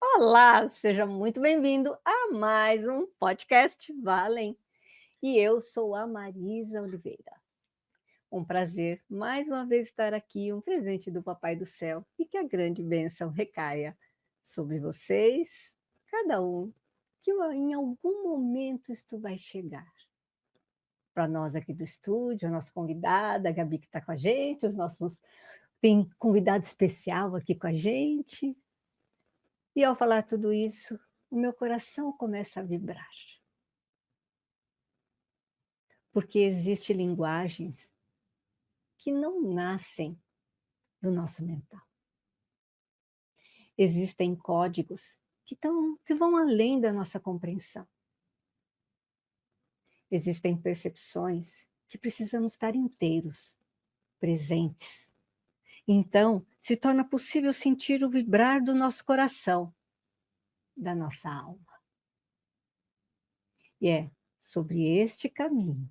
Olá, seja muito bem-vindo a mais um podcast Valem. E eu sou a Marisa Oliveira. Um prazer mais uma vez estar aqui, um presente do Papai do Céu e que a grande bênção recaia sobre vocês, cada um, que em algum momento isto vai chegar. Para nós aqui do estúdio, a nossa convidada, a Gabi que está com a gente, os nossos. Tem convidado especial aqui com a gente. E ao falar tudo isso, o meu coração começa a vibrar, porque existem linguagens que não nascem do nosso mental. Existem códigos que vão além da nossa compreensão. Existem percepções que precisamos estar inteiros, presentes. Então, se torna possível sentir o vibrar do nosso coração, da nossa alma. E é sobre este caminho,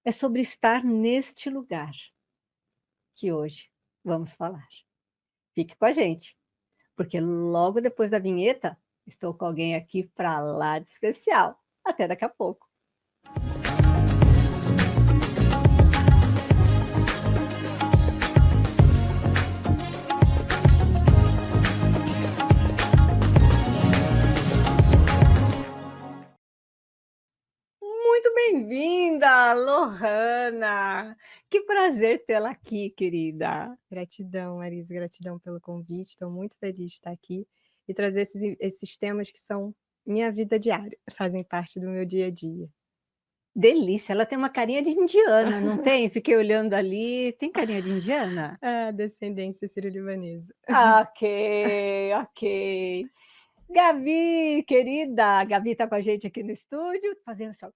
é sobre estar neste lugar que hoje vamos falar. Fique com a gente, porque logo depois da vinheta, estou com alguém aqui para lá de especial. Até daqui a pouco. Muito bem-vinda, Lohana! Que prazer tê-la aqui, querida. Gratidão, Marisa, gratidão pelo convite. Estou muito feliz de estar aqui e trazer esses temas que são minha vida diária, fazem parte do meu dia a dia. Delícia, ela tem uma carinha de indiana, não tem? Fiquei olhando ali, tem carinha de indiana? É, descendência sírio-libanesa. Ok, ok. Gabi, querida, a Gabi está com a gente aqui no estúdio, fazendo só.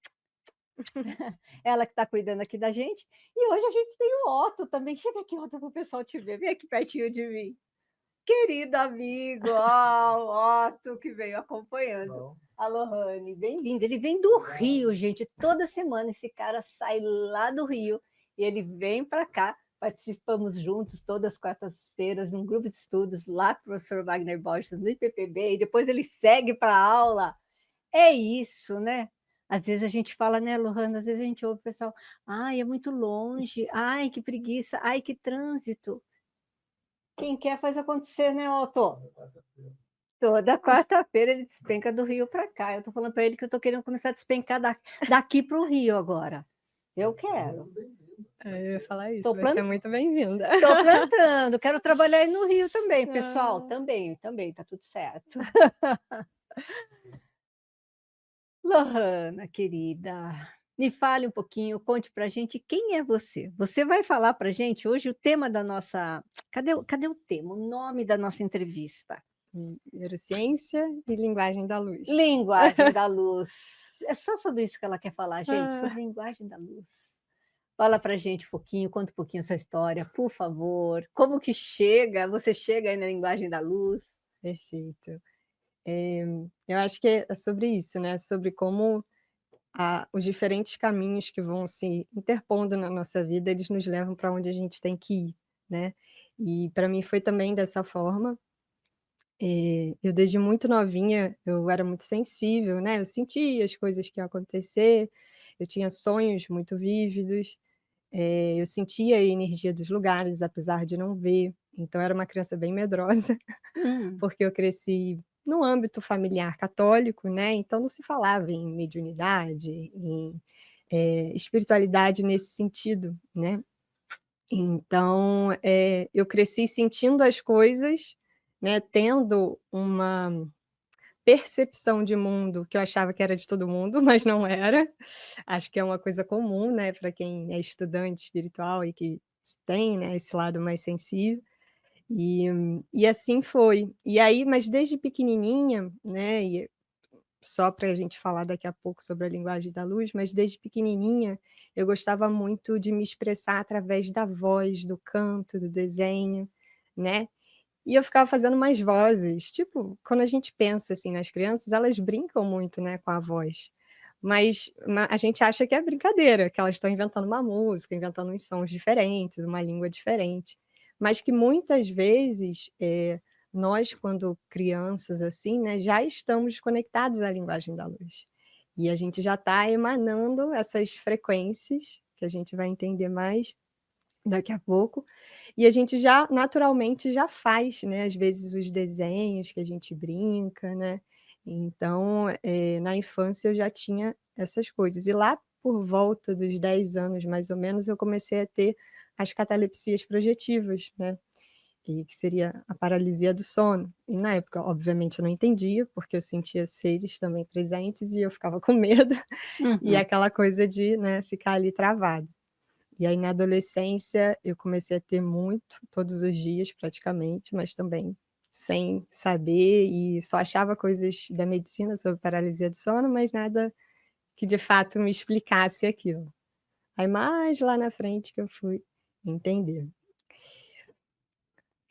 Ela que está cuidando aqui da gente. E hoje a gente tem o Otto também. Chega aqui, Otto, para o pessoal te ver. Vem aqui pertinho de mim. Querido amigo, ó, o Otto que veio acompanhando. Bom, A Lohane, bem-vindo. Ele vem do Rio, gente. Toda semana esse cara sai lá do Rio e ele vem para cá. Participamos juntos todas as quartas-feiras num grupo de estudos lá com o professor Wagner Borges no IPPB e depois ele segue para a aula. É isso, né? Às vezes a gente fala, né, Lohana? Às vezes a gente ouve o pessoal, ai, é muito longe, ai, que preguiça, ai, que trânsito. Quem quer faz acontecer, né, Otto? Toda quarta-feira ele despenca do Rio para cá. Eu estou falando para ele que eu estou querendo começar a despencar daqui para o Rio agora. Eu quero. Eu ia falar isso, Estou vai ser muito bem-vinda. plantando, quero trabalhar aí no Rio também, pessoal. Ah. Também, tá tudo certo. Lohana, querida, me fale um pouquinho, conte pra gente quem é você. Você vai falar pra gente hoje o tema da nossa. Cadê o tema? O nome da nossa entrevista? Neurociência e linguagem da luz. Linguagem da luz. É só sobre isso que ela quer falar, gente, Ah, sobre linguagem da luz. Fala pra gente um pouquinho, conta um pouquinho a sua história, por favor. Como que você chega aí na linguagem da luz? perfeito. Eu acho que é sobre isso, né? Sobre como os diferentes caminhos que vão se interpondo na nossa vida, eles nos levam para onde a gente tem que ir, né. E para mim foi também dessa forma. Eu desde muito novinha, eu era muito sensível, né, eu sentia as coisas que iam acontecer, eu tinha sonhos muito vívidos, eu sentia a energia dos lugares, apesar de não ver, então eu era uma criança bem medrosa, Hum, porque eu cresci no âmbito familiar católico, né, então não se falava em mediunidade, em espiritualidade nesse sentido, né. Então, eu cresci sentindo as coisas, né, tendo uma percepção de mundo que eu achava que era de todo mundo, mas não era. Acho que é uma coisa comum, né, para quem é estudante espiritual e que tem, né, esse lado mais sensível. E assim foi. E aí mas desde pequenininha, né, só para a gente falar daqui a pouco sobre a linguagem da luz, mas desde pequenininha eu gostava muito de me expressar através da voz, do canto, do desenho, né. E eu ficava fazendo mais vozes, tipo, quando a gente pensa, assim, nas crianças, elas brincam muito, né, com a voz, mas a gente acha que é brincadeira, que elas estão inventando uma música, inventando uns sons diferentes, uma língua diferente, mas que muitas vezes, nós, quando crianças, assim, né, já estamos conectados à linguagem da luz. E a gente já está emanando essas frequências, que a gente vai entender mais daqui a pouco, e a gente já naturalmente já faz, né, às vezes os desenhos que a gente brinca, né. Então, na infância eu já tinha essas coisas. E lá por volta dos 10 anos, mais ou menos, eu comecei a ter as catalepsias projetivas, né, e que seria a paralisia do sono. E na época, obviamente, eu não entendia, porque eu sentia seres também presentes e eu ficava com medo, e Uhum. aquela coisa de, né, ficar ali travado. E aí na adolescência eu comecei a ter muito, todos os dias praticamente, mas também sem saber e só achava coisas da medicina sobre paralisia do sono, mas nada que de fato me explicasse aquilo. Aí mais lá na frente que eu fui entender.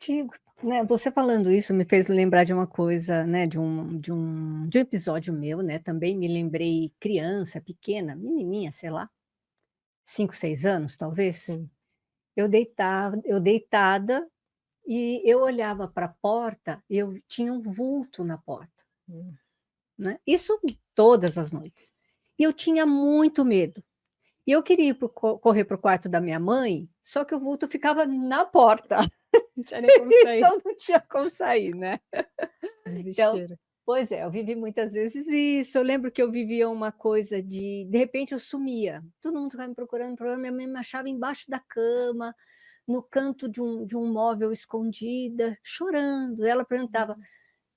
Digo, né, você falando isso me fez lembrar de uma coisa, né, de um episódio meu, né, também me lembrei criança, pequena, menininha, sei lá, 5, 6 anos talvez, Sim. eu deitada e eu olhava para a porta, e eu tinha um vulto na porta, Hum. né, isso todas as noites. E eu tinha muito medo. E eu queria ir correr para o quarto da minha mãe, só que o vulto ficava na porta, Não tinha nem como sair. então não tinha como sair, né. Então, Desespero. pois é, eu vivi muitas vezes isso. Eu lembro que eu vivia uma coisa de repente eu sumia, todo mundo ficava me procurando, minha mãe me achava embaixo da cama, no canto de um móvel escondida, chorando. Ela perguntava: "O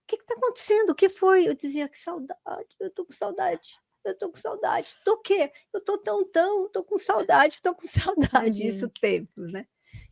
que está acontecendo? O que foi?" Eu dizia: "Que saudade, eu estou com saudade, eu estou com saudade". "Do quê?" "Eu estou estou com saudade, estou com saudade". Isso Uhum. tempos, né.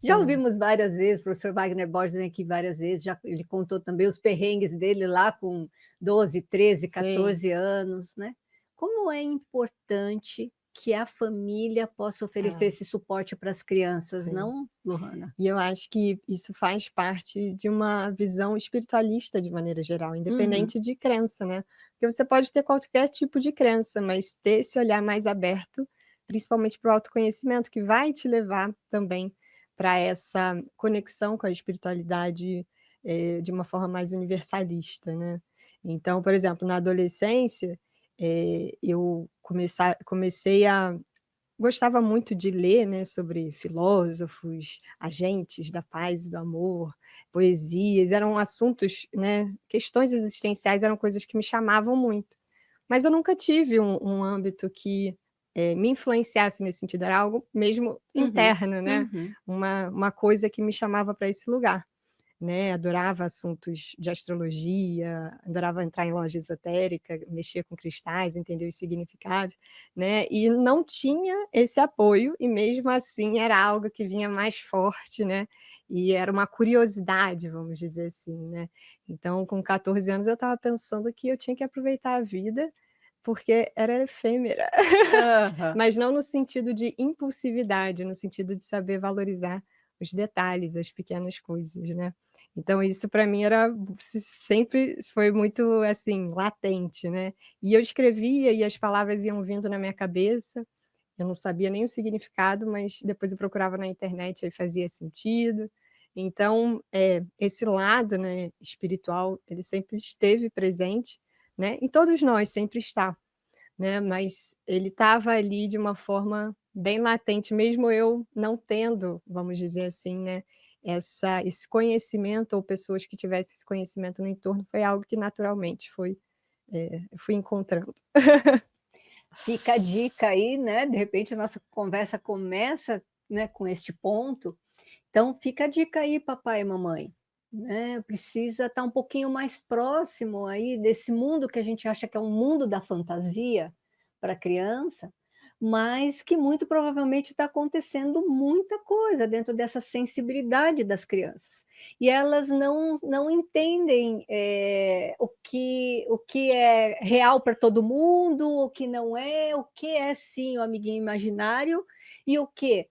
Já Sim, ouvimos várias vezes, o professor Wagner Borges vem aqui várias vezes, já ele contou também os perrengues dele lá com 12, 13, sim. 14 anos, né. Como é importante que a família possa oferecer É, esse suporte para as crianças, sim. não, Lohana? E eu acho que isso faz parte de uma visão espiritualista de maneira geral, Uhum, independente de crença, né. Porque você pode ter qualquer tipo de crença, mas ter esse olhar mais aberto, principalmente para o autoconhecimento, que vai te levar também para essa conexão com a espiritualidade, de uma forma mais universalista, né. Então, por exemplo, na adolescência, eu comecei a gostava muito de ler, né, sobre filósofos, agentes da paz e do amor, poesias, eram assuntos, né, questões existenciais eram coisas que me chamavam muito. Mas eu nunca tive um âmbito que, me influenciasse nesse sentido, era algo mesmo uhum, interno, né, uhum. uma coisa que me chamava para esse lugar. Né, adorava assuntos de astrologia, adorava entrar em loja esotérica, mexer com cristais, entender os significados, né, e não tinha esse apoio e mesmo assim era algo que vinha mais forte, né, e era uma curiosidade, vamos dizer assim, né. Então com 14 anos eu estava pensando que eu tinha que aproveitar a vida, porque era efêmera, Aham. mas não no sentido de impulsividade, no sentido de saber valorizar os detalhes, as pequenas coisas, né. Então isso para mim era sempre foi muito, assim, latente, né. E eu escrevia e as palavras iam vindo na minha cabeça, eu não sabia nem o significado, mas depois eu procurava na internet, aí fazia sentido. Então, esse lado, né, espiritual, ele sempre esteve presente, né, em todos nós, sempre está, né, mas ele estava ali de uma forma bem latente, mesmo eu não tendo, vamos dizer assim, né, esse conhecimento ou pessoas que tivessem esse conhecimento no entorno, foi algo que naturalmente eu fui encontrando. Fica a dica aí, né, de repente a nossa conversa começa, né, com este ponto, então fica a dica aí papai e mamãe, né, precisa estar um pouquinho mais próximo aí desse mundo que a gente acha que é um mundo da fantasia para a criança, mas que muito provavelmente está acontecendo muita coisa dentro dessa sensibilidade das crianças. E elas não entendem, o que é real para todo mundo, o que não é, o que é sim o amiguinho imaginário e o que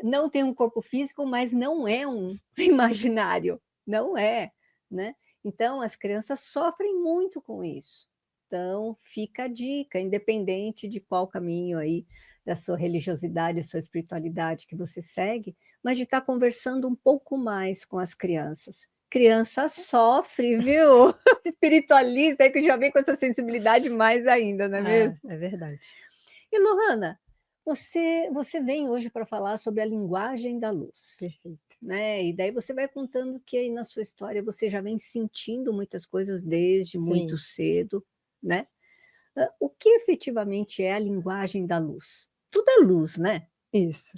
não tem um corpo físico, mas não é um imaginário, não é, né. Então as crianças sofrem muito com isso. Então fica a dica, independente de qual caminho aí da sua religiosidade, sua espiritualidade que você segue, mas de estar conversando um pouco mais com as crianças, criança sofre, viu? Espiritualista, aí que já vem com essa sensibilidade mais ainda, não é Ah, mesmo? é verdade. E Lohana, você vem hoje para falar sobre a linguagem da luz, Perfeito. né? E daí você vai contando que aí na sua história você já vem sentindo muitas coisas desde muito Sim, cedo, né? O que efetivamente é a linguagem da luz? Tudo é luz, né? isso.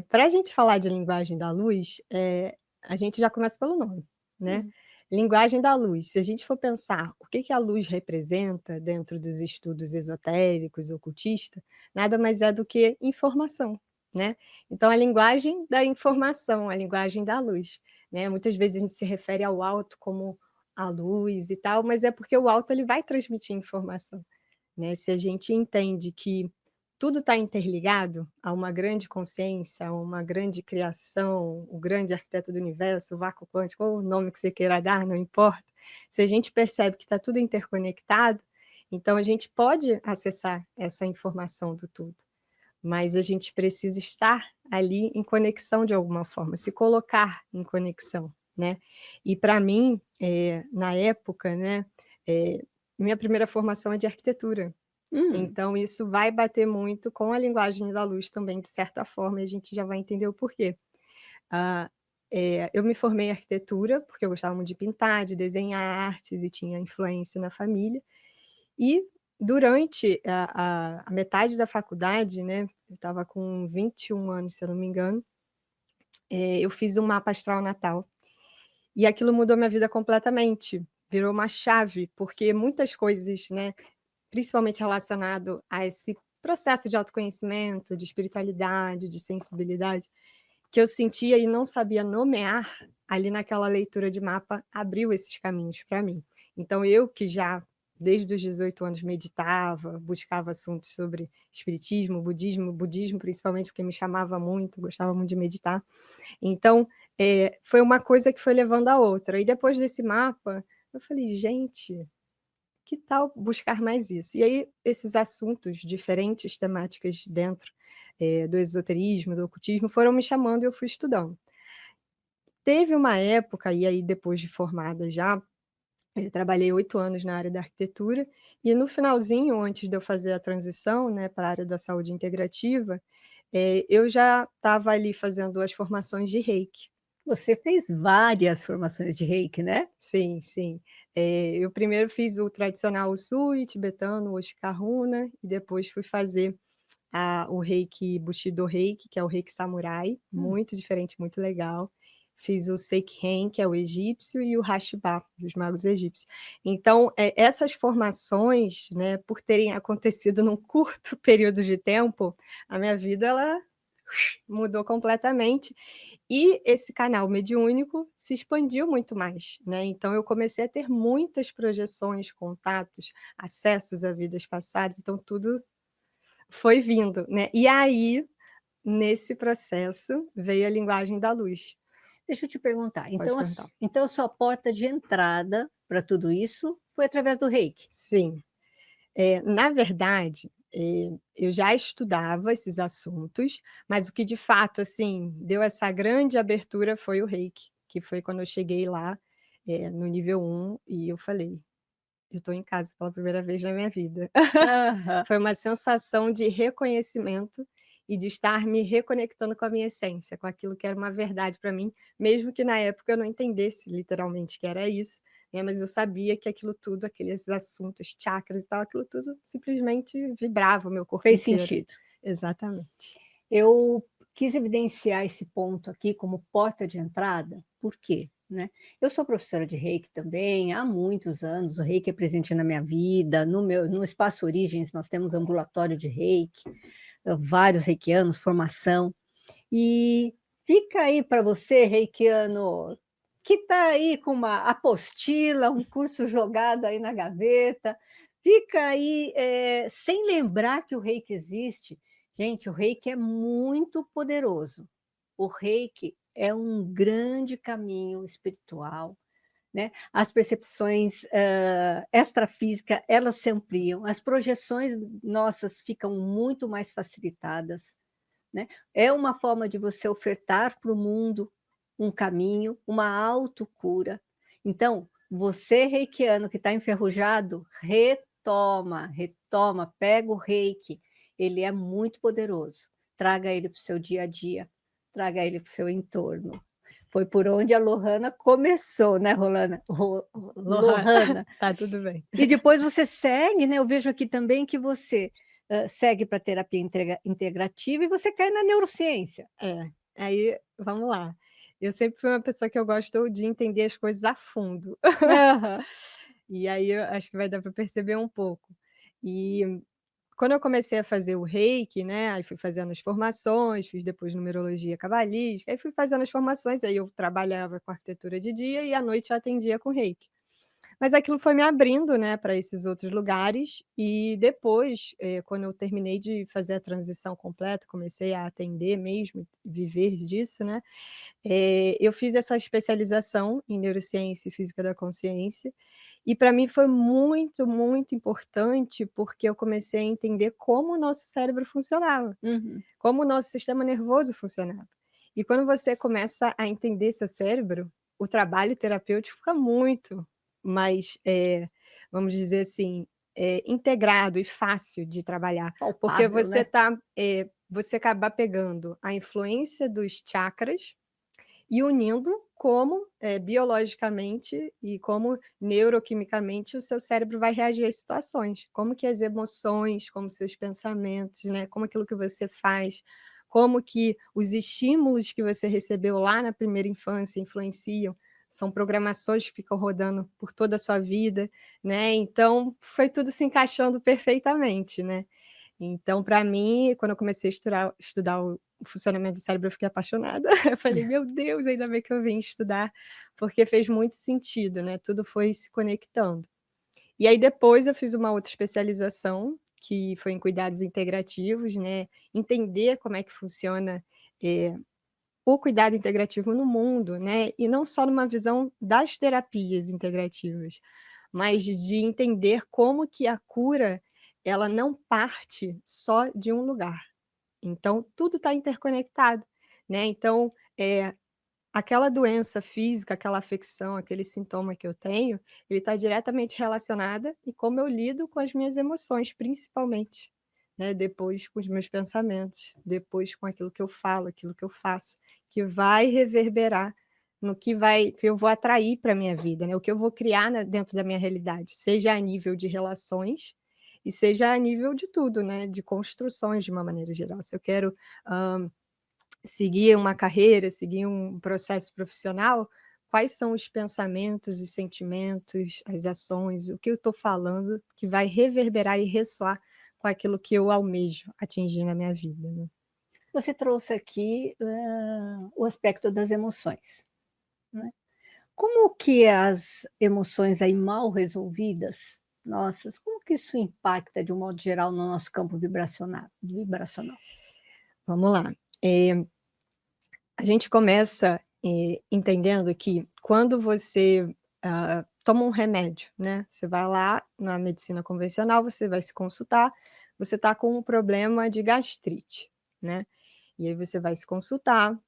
Pra gente falar de linguagem da luz, a gente já começa pelo nome, né. Hum. Linguagem da luz, se a gente for pensar o que que a luz representa dentro dos estudos esotéricos, ocultista, nada mais é do que informação, né. Então a linguagem da informação, a linguagem da luz, né. Muitas vezes a gente se refere ao alto como a luz e tal, mas é porque o alto ele vai transmitir informação, né. Se a gente entende que tudo está interligado a uma grande consciência, a uma grande criação, o grande arquiteto do universo, o vácuo quântico, ou o nome que você queira dar, não importa. Se a gente percebe que está tudo interconectado, então a gente pode acessar essa informação do tudo, mas a gente precisa estar ali em conexão de alguma forma, se colocar em conexão, né. E para mim, na época, né, eh, minha primeira formação é de arquitetura. Hum. Então isso vai bater muito com a linguagem da luz também, de certa forma, e a gente já vai entender o porquê. Ah, eu me formei em arquitetura, porque eu gostava muito de pintar, de desenhar artes e tinha influência na família. E durante a metade da faculdade, né, eu estava com 21 anos, se eu não me engano, eu fiz um mapa astral natal, e aquilo mudou minha vida completamente, virou uma chave, porque muitas coisas, né, principalmente relacionado a esse processo de autoconhecimento, de espiritualidade, de sensibilidade, que eu sentia e não sabia nomear, ali naquela leitura de mapa abriu esses caminhos para mim. Então eu que já desde os 18 anos meditava, buscava assuntos sobre espiritismo, budismo principalmente porque me chamava muito, gostava muito de meditar. Então, foi uma coisa que foi levando a outra. E depois desse mapa, eu falei: "Gente, que tal buscar mais isso?". E aí, esses assuntos, diferentes temáticas dentro, do esoterismo, do ocultismo, foram me chamando e eu fui estudando. Teve uma época, e aí depois de formada já, trabalhei 8 anos na área da arquitetura, e no finalzinho, antes de eu fazer a transição, né, para a área da saúde integrativa, eu já estava ali fazendo as formações de reiki. Você fez várias formações de reiki, né? Sim, sim. Eu primeiro fiz o tradicional Usui, tibetano, o Uchikaruna, e depois fui fazer o Reiki Bushido Reiki, que é o Reiki Samurai, Hum. muito diferente, muito legal. Fiz o Seikhen, que é o egípcio, e o Hashibá, dos magos egípcios. Então, essas formações, né, por terem acontecido num curto período de tempo, a minha vida ela mudou completamente, e esse canal mediúnico se expandiu muito mais, né, então eu comecei a ter muitas projeções, contatos, acessos a vidas passadas, então tudo foi vindo, né. E aí, nesse processo, veio a linguagem da luz. Deixa eu te perguntar, Pode então perguntar. a sua porta de entrada para tudo isso foi através do reiki? Sim. Na verdade, eu já estudava esses assuntos, mas o que de fato, assim, deu essa grande abertura foi o reiki, que foi quando eu cheguei lá, no nível 1 e eu falei: "Eu estou em casa pela primeira vez na minha vida". Aham. Foi uma sensação de reconhecimento e de estar me reconectando com a minha essência, com aquilo que era uma verdade para mim, mesmo que na época eu não entendesse literalmente que era isso, né, mas eu sabia que aquilo tudo, aqueles assuntos, chakras e tal, aquilo tudo simplesmente vibrava o meu corpo Fez inteiro. sentido. Exatamente. Eu quis evidenciar esse ponto aqui como porta de entrada, por quê? Né? Eu sou professora de reiki também há muitos anos, o reiki é presente na minha vida, no Espaço Origens nós temos ambulatório de reiki, vários reikianos, formação, e fica aí para você, reikiano, que está aí com uma apostila, um curso jogado aí na gaveta, fica aí sem lembrar que o reiki existe. Gente, o reiki é muito poderoso. O reiki é um grande caminho espiritual, né? As percepções extrafísicas, elas se ampliam, as projeções nossas ficam muito mais facilitadas, né? É uma forma de você ofertar para o mundo, um caminho, uma autocura. Então, você reikiano que está enferrujado, retoma, retoma, pega o reiki, ele é muito poderoso. Traga ele para o seu dia a dia, traga ele para o seu entorno. Foi por onde a Lohana começou, né, Rolana? Lohana, Lohana. tá tudo bem. E depois você segue, né? Eu vejo aqui também que você segue para terapia integrativa e você cai na neurociência. Aí vamos lá. Eu sempre fui uma pessoa que eu gosto de entender as coisas a fundo. Aham. E aí eu acho que vai dar para perceber um pouco. E quando eu comecei a fazer o reiki, né, aí fui fazendo as formações, fiz depois numerologia cabalística, aí fui fazendo as formações, aí eu trabalhava com arquitetura de dia e à noite eu atendia com reiki. Mas aquilo foi me abrindo, né, para esses outros lugares e depois, quando eu terminei de fazer a transição completa, comecei a atender mesmo, viver disso, né, eu fiz essa especialização em neurociência e física da consciência, e para mim foi muito, muito importante, porque eu comecei a entender como o nosso cérebro funcionava, Uhum. como o nosso sistema nervoso funcionava. E quando você começa a entender seu cérebro, o trabalho terapêutico fica muito mais, vamos dizer assim, integrado e fácil de trabalhar, porque Palpável, né? você acaba pegando a influência dos chakras e unindo como, biologicamente e como neuroquimicamente o seu cérebro vai reagir às situações, como que as emoções, como seus pensamentos, né, como aquilo que você faz, como que os estímulos que você recebeu lá na primeira infância influenciam, são programações que ficam rodando por toda a sua vida, né, então foi tudo se encaixando perfeitamente, né. Então, para mim, quando eu comecei a estudar o funcionamento do cérebro, eu fiquei apaixonada. Eu falei: "Meu Deus, ainda bem que eu vim estudar", porque fez muito sentido, né, tudo foi se conectando. E aí depois eu fiz uma outra especialização, que foi em cuidados integrativos, né, entender como é que funciona, eh, o cuidado integrativo no mundo, né, e não só numa visão das terapias integrativas, mas de entender como que a cura, ela não parte só de um lugar. Então tudo está interconectado, né, então, aquela doença física, aquela afecção, aquele sintoma que eu tenho, ele está diretamente relacionada e como eu lido com as minhas emoções, principalmente, né, depois com os meus pensamentos, depois com aquilo que eu falo, aquilo que eu faço, que vai reverberar no que eu vou atrair para a minha vida, né, o que eu vou criar dentro da minha realidade, seja a nível de relações e seja a nível de tudo, né, de construções de uma maneira geral. Se eu quero, hã seguir uma carreira, seguir um processo profissional, quais são os pensamentos, os sentimentos, as ações, o que eu estou falando que vai reverberar e ressoar com aquilo que eu almejo atingir na minha vida, né. Você trouxe aqui o aspecto das emoções, né? Como que as emoções aí mal resolvidas, nossas, como que isso impacta de um modo geral no nosso campo vibracional? Vamos lá, eh, a gente começa, entendendo que quando você, toma um remédio, né, você vai lá na medicina convencional, você vai se consultar, você está com um problema de gastrite, né. E aí você vai se consultar,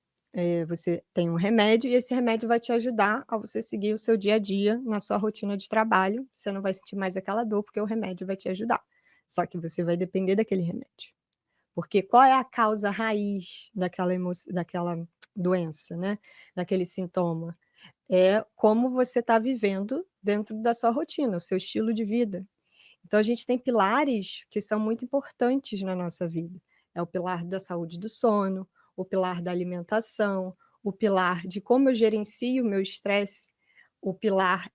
você tem um remédio e esse remédio vai te ajudar a você seguir o seu dia a dia na sua rotina de trabalho, você não vai sentir mais aquela dor, porque o remédio vai te ajudar. Só que você vai depender daquele remédio. Porque qual é a causa raiz daquela doença, né, daquele sintoma? É como você está vivendo dentro da sua rotina, o seu estilo de vida. Então a gente tem pilares que são muito importantes na nossa vida. É o pilar da saúde do sono, o pilar da alimentação, o pilar de como eu gerencio o meu estresse, o pilar,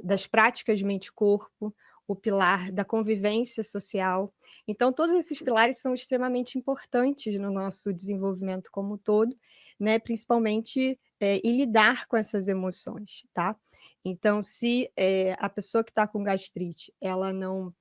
das práticas mente-corpo, o pilar da convivência social. Então todos esses pilares são extremamente importantes no nosso desenvolvimento como um todo, né, principalmente, em lidar com essas emoções, tá. Então se, a pessoa que está com gastrite, ela não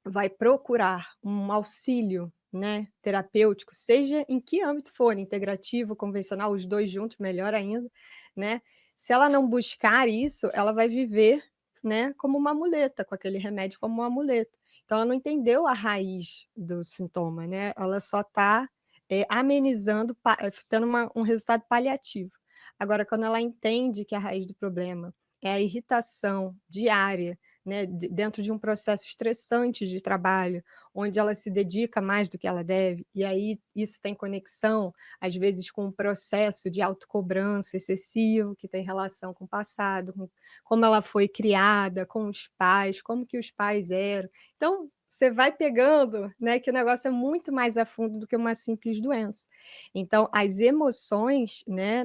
vai procurar um auxílio, né, terapêutico, seja em que âmbito for, integrativo, convencional, os 2 juntos, melhor ainda, né. Se ela não buscar isso, ela vai viver, né, como uma muleta, com aquele remédio como uma muleta. Então ela não entendeu a raiz do sintoma, né, ela só está amenizando, tendo um resultado paliativo. Agora, quando ela entende que a raiz do problema é a irritação diária, né, dentro de um processo estressante de trabalho, onde ela se dedica mais do que ela deve, e aí isso tem conexão, às vezes, com um processo de autocobrança excessivo, que tem relação com o passado, com como ela foi criada, com os pais, como que os pais eram. Então, você vai pegando, né, que o negócio é muito mais a fundo do que uma simples doença. Então, as emoções, né,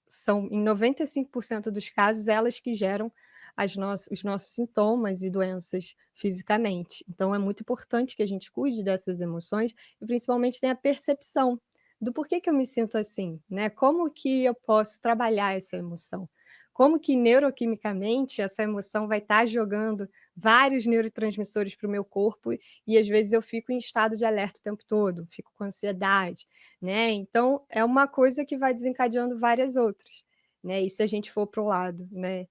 são em 95% dos casos elas que geram os nossos sintomas e doenças fisicamente. Então é muito importante que a gente cuide dessas emoções e principalmente tenha a percepção do porquê que eu me sinto assim, né? Como que eu posso trabalhar essa emoção? Como que neuroquimicamente essa emoção vai estar jogando vários neurotransmissores para o meu corpo e às vezes eu fico em estado de alerta o tempo todo, fico com ansiedade, né? Então é uma coisa que vai desencadeando várias outras, né? E se a gente for para o lado, né,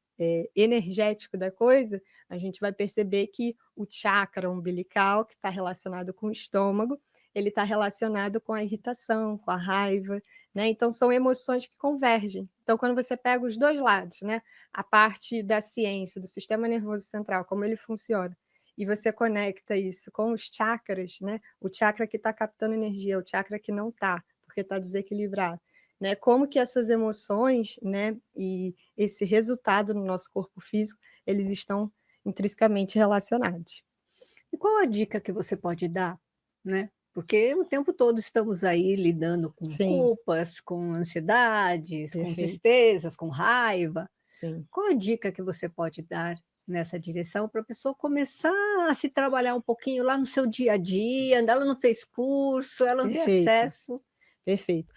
energético da coisa, a gente vai perceber que o chakra umbilical, que está relacionado com o estômago, ele está relacionado com a irritação, com a raiva, né? Então são emoções que convergem. Então quando você pega os dois lados, né, a parte da ciência, do sistema nervoso central, como ele funciona, e você conecta isso com os chakras, né? O chakra que está captando energia, o chakra que não está, porque está desequilibrado, né? Como que essas emoções, né, e esse resultado no nosso corpo físico, eles estão intrinsecamente relacionados. E qual a dica que você pode dar, né? Porque o tempo todo estamos aí lidando com Sim, culpas, com ansiedades, com perfeito. tristezas, com raiva. Sim, Qual a dica que você pode dar nessa direção para a pessoa começar a se trabalhar um pouquinho lá no seu dia a dia? Ela não fez curso, ela não tem perfeito. acesso. Perfeito.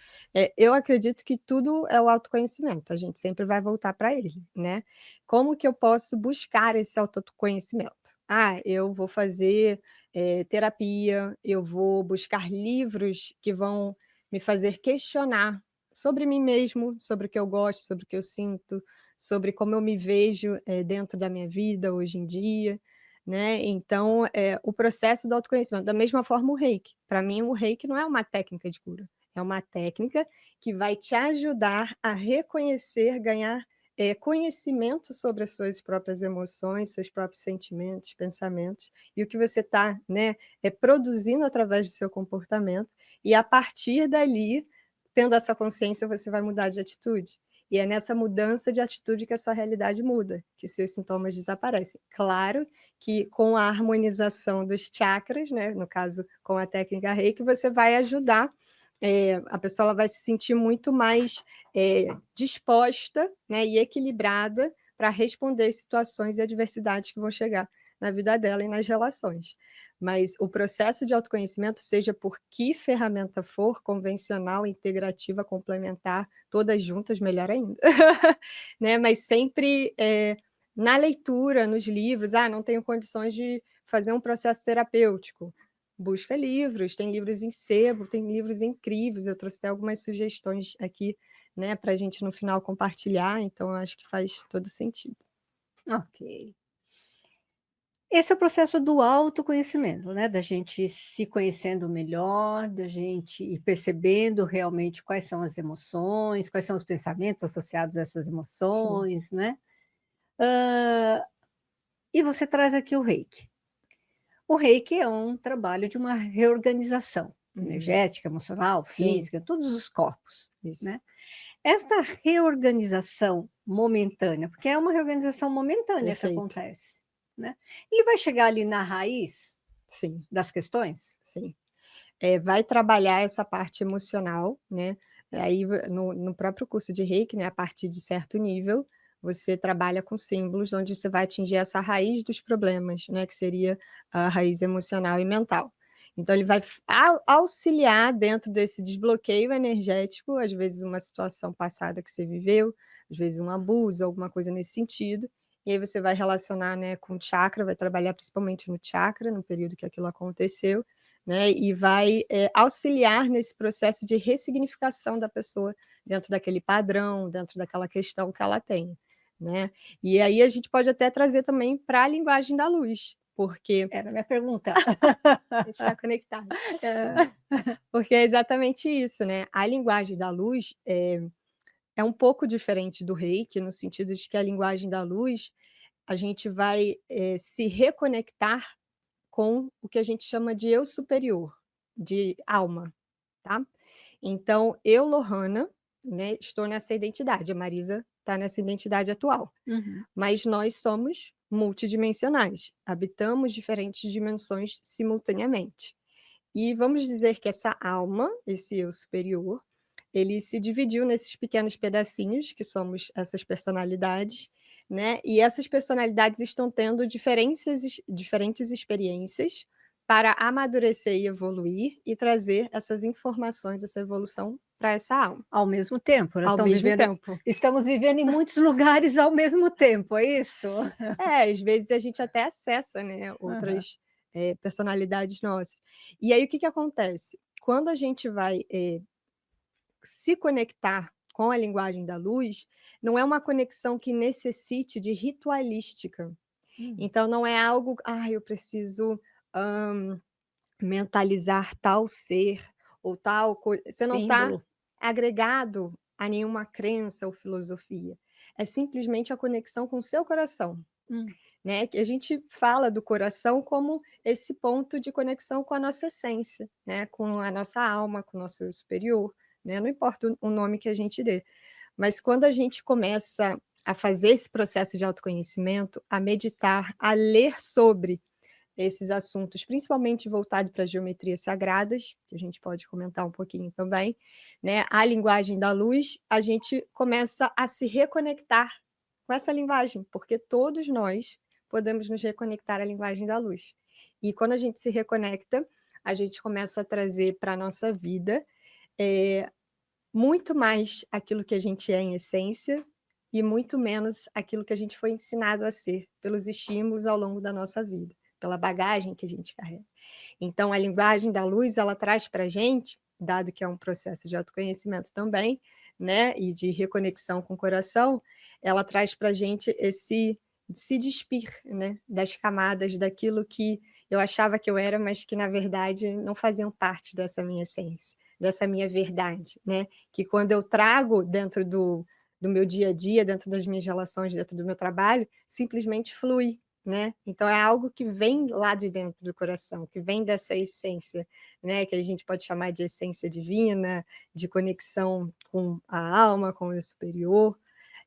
Eu acredito que tudo é o autoconhecimento, a gente sempre vai voltar para ele, né. Como que eu posso buscar esse autoconhecimento? Ah, eu vou fazer, terapia, eu vou buscar livros que vão me fazer questionar sobre mim mesmo, sobre o que eu gosto, sobre o que eu sinto, sobre como eu me vejo, dentro da minha vida hoje em dia, né. Então, o processo do autoconhecimento, da mesma forma o reiki, para mim o reiki não é uma técnica de cura, é uma técnica que vai te ajudar a reconhecer, ganhar, conhecimento sobre as suas próprias emoções, seus próprios sentimentos, pensamentos, e o que você está, né, produzindo através do seu comportamento, e a partir dali, tendo essa consciência, você vai mudar de atitude. E é nessa mudança de atitude que a sua realidade muda, que seus sintomas desaparecem. Claro que com a harmonização dos chakras, né, no caso com a técnica Reiki, você vai ajudar, a pessoa ela vai se sentir muito mais, disposta, né, e equilibrada para responder às situações e adversidades que vão chegar na vida dela e nas relações. Mas o processo de autoconhecimento, seja por que ferramenta for, convencional, integrativa, complementar, todas juntas, melhor ainda, né, mas sempre, na leitura, nos livros, não tenho condições de fazer um processo terapêutico. Busca livros, tem livros em sebo, tem livros incríveis, eu trouxe até algumas sugestões aqui, né, para a gente no final compartilhar, então eu acho que faz todo sentido. Ok. Esse é o processo do autoconhecimento, né, da gente se conhecendo melhor, da gente ir percebendo realmente quais são as emoções, quais são os pensamentos associados a essas Sim, emoções, né. Hã, e você traz aqui o reiki. O reiki é um trabalho de uma reorganização uhum, energética, emocional, sim, física, todos os corpos, isso, né. Esta reorganização momentânea, porque é uma reorganização momentânea que perfeito. acontece, né, ele vai chegar ali na raiz Sim, das questões? sim. Vai trabalhar essa parte emocional, né, aí no próprio curso de Reiki, né, a partir de certo nível, você trabalha com símbolos onde você vai atingir essa raiz dos problemas, né, que seria a raiz emocional e mental. Então ele vai auxiliar dentro desse desbloqueio energético, às vezes uma situação passada que você viveu, às vezes um abuso, alguma coisa nesse sentido, e aí você vai relacionar, né, com o chakra, vai trabalhar principalmente no chakra, no período que aquilo aconteceu, né, e vai, auxiliar nesse processo de ressignificação da pessoa dentro daquele padrão, dentro daquela questão que ela tem, né. E aí a gente pode até trazer também para a linguagem da luz, porque Era a minha pergunta. a gente está conectado. É. Porque é exatamente isso, né, a linguagem da luz, é um pouco diferente do Reiki, no sentido de que a linguagem da luz, a gente vai, se reconectar com o que a gente chama de eu superior, de alma, tá. Então eu, Lohana, né, estou nessa identidade, a Marisa está nessa identidade atual, Uhum. mas nós somos multidimensionais, habitamos diferentes dimensões simultaneamente. E vamos dizer que essa alma, esse eu superior, ele se dividiu nesses pequenos pedacinhos, que somos essas personalidades, né, e essas personalidades estão tendo diferentes experiências para amadurecer e evoluir e trazer essas informações, essa evolução para essa alma, Ao mesmo tempo, elas ao estão mesmo vivendo tempo. estamos vivendo em muitos lugares ao mesmo tempo, é isso? É, às vezes a gente até acessa, né, Aham. outras, personalidades nossas. E aí o que que acontece? Quando a gente vai, se conectar com a linguagem da luz, não é uma conexão que necessite de ritualística. Hum. Então não é algo: "Ah, eu preciso, hã, mentalizar tal ser ou tal coisa". Você não está Símbolo. agregado a nenhuma crença ou filosofia. É simplesmente a conexão com o seu coração, Hum. né, que a gente fala do coração como esse ponto de conexão com a nossa essência, né, com a nossa alma, com o nosso eu superior, né, não importa o nome que a gente dê. Mas quando a gente começa a fazer esse processo de autoconhecimento, a meditar, a ler sobre esses assuntos, principalmente voltado para as geometrias sagradas, que a gente pode comentar um pouquinho também, né, a linguagem da luz, a gente começa a se reconectar com essa linguagem, porque todos nós podemos nos reconectar à linguagem da luz. E quando a gente se reconecta, a gente começa a trazer para a nossa vida, eh, muito mais aquilo que a gente é em essência e muito menos aquilo que a gente foi ensinado a ser, pelos estímulos ao longo da nossa vida, pela bagagem que a gente carrega. Então a linguagem da luz, ela traz para a gente, dado que é um processo de autoconhecimento também, né, e de reconexão com o coração, ela traz para a gente esse se despir, né, das camadas daquilo que eu achava que eu era, mas que na verdade não faziam parte dessa minha essência, dessa minha verdade, né, que quando eu trago dentro do meu dia a dia, dentro das minhas relações, dentro do meu trabalho, simplesmente flui, né. Então é algo que vem lá de dentro do coração, que vem dessa essência, né, que a gente pode chamar de essência divina, de conexão com a alma, com o eu superior.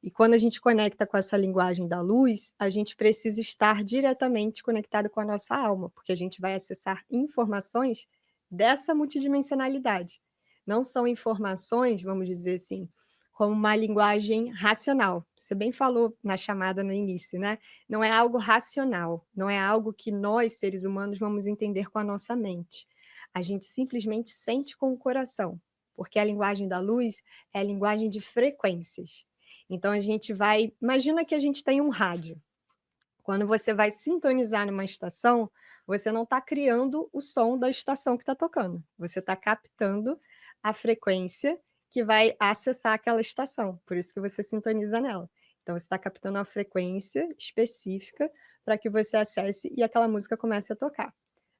E quando a gente conecta com essa linguagem da luz, a gente precisa estar diretamente conectado com a nossa alma, porque a gente vai acessar informações dessa multidimensionalidade. Não são informações, vamos dizer assim, como uma linguagem racional. Você bem falou na chamada no início, né? Não é algo racional, não é algo que nós, seres humanos, vamos entender com a nossa mente. A gente simplesmente sente com o coração, porque a linguagem da luz é a linguagem de frequências. Então a gente vai, imagina que a gente tem um rádio. Quando você vai sintonizar numa estação, você não está criando o som da estação que está tocando, você está captando a frequência que vai acessar aquela estação, por isso que você sintoniza nela. Então você está captando uma frequência específica para que você acesse e aquela música comece a tocar.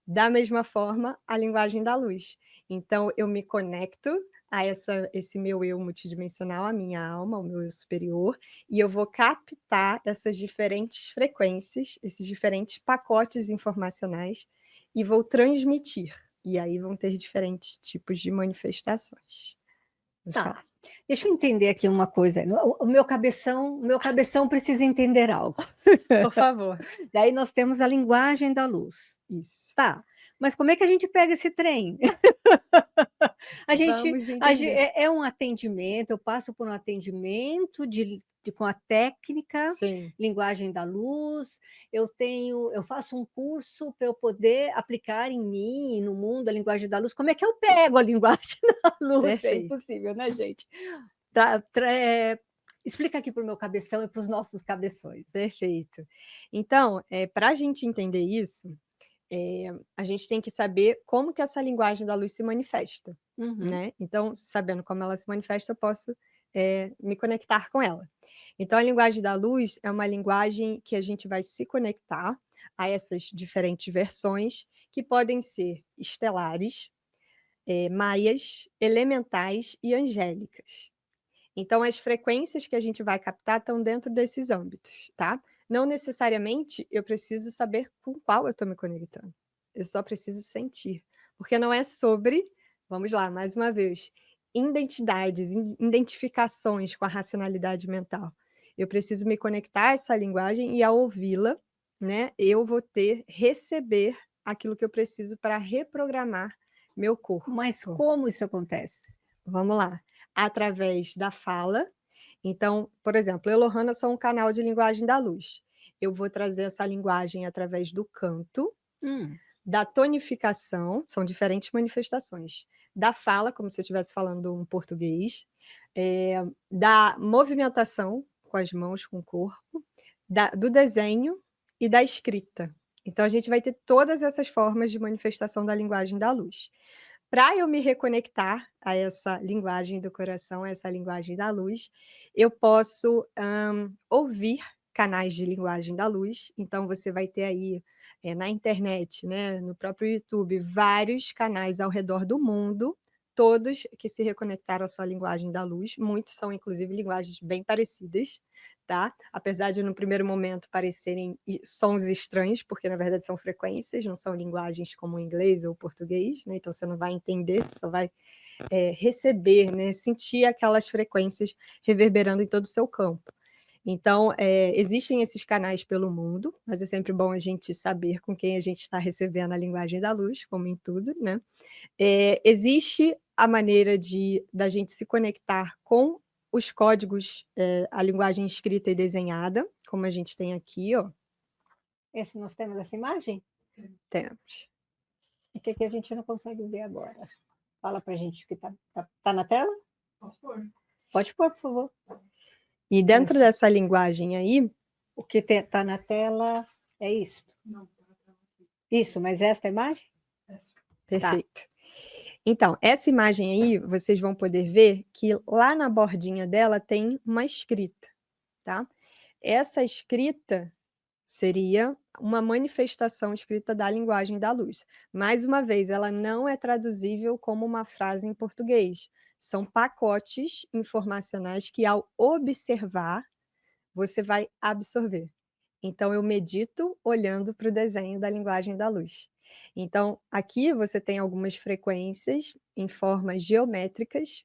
Da mesma forma, a linguagem da luz. Então eu me conecto a esse meu eu multidimensional, a minha alma, o meu eu superior, e eu vou captar essas diferentes frequências, esses diferentes pacotes informacionais e vou transmitir. E aí vão ter diferentes tipos de manifestações. Pode Tá, falar. deixa eu entender aqui uma coisa, o meu cabeção precisa entender algo. Por favor. Daí nós temos a linguagem da luz. Isso. Tá, mas como é que a gente pega esse trem? Vamos entender. É um atendimento, eu passo por um atendimento com a técnica, Sim, linguagem da luz, eu faço um curso para eu poder aplicar em mim e no mundo a linguagem da luz. Como é que eu pego a linguagem da luz? É perfeito, impossível, né, gente? Explica aqui para o meu cabeção e para os nossos cabeções. perfeito. Então, para a gente entender isso, a gente tem que saber como que essa linguagem da luz se manifesta, Uhum. né. Então, sabendo como ela se manifesta, eu posso me conectar com ela. Então, a linguagem da luz é uma linguagem que a gente vai se conectar a essas diferentes versões, que podem ser estelares, maias, elementais e angélicas. Então, as frequências que a gente vai captar estão dentro desses âmbitos, tá? Não necessariamente eu preciso saber com qual eu estou me conectando. Eu só preciso sentir. Porque não é sobre, vamos lá, mais uma vez, identidades, identificações com a racionalidade mental. Eu preciso me conectar a essa linguagem e ao ouvi-la, né, eu vou receber aquilo que eu preciso para reprogramar meu corpo. Mas como isso acontece? Vamos lá. Através da fala. Então, por exemplo, eu, Lohana, sou um canal de linguagem da luz. Eu vou trazer essa linguagem através do canto, da tonificação, são diferentes manifestações, da fala, como se eu estivesse falando um português, da movimentação com as mãos, com o corpo, do desenho e da escrita. Então, a gente vai ter todas essas formas de manifestação da linguagem da luz. Para eu me reconectar a essa linguagem do coração, a essa linguagem da luz, eu posso ouvir canais de linguagem da luz. Então, você vai ter aí na internet, né, no próprio YouTube, vários canais ao redor do mundo, todos que se reconectaram à sua linguagem da luz. Muitos são, inclusive, linguagens bem parecidas, tá? Apesar de, no primeiro momento, parecerem sons estranhos, porque, na verdade, são frequências, não são linguagens como o inglês ou o português, né? Então, você não vai entender, você só vai receber, né? Sentir aquelas frequências reverberando em todo o seu campo. Então, existem esses canais pelo mundo, mas é sempre bom a gente saber com quem a gente está recebendo a linguagem da luz, como em tudo, né? Existe a maneira da gente se conectar com os códigos, a linguagem escrita e desenhada, como a gente tem aqui, ó. Nós temos essa imagem? Temos. O que a gente não consegue ver agora? Fala para a gente que tá na tela? Posso pôr? Pode pôr, por favor. E dentro dessa linguagem aí... O que está na tela é isso? Não. Isso, mas esta imagem? Essa. Perfeito. Tá. Então, essa imagem aí, vocês vão poder ver que lá na bordinha dela tem uma escrita, tá? Essa escrita seria uma manifestação escrita da linguagem da luz. Mais uma vez, ela não é traduzível como uma frase em português. São pacotes informacionais que, ao observar, você vai absorver. Então, eu medito olhando para o desenho da linguagem da luz. Então, aqui você tem algumas frequências em formas geométricas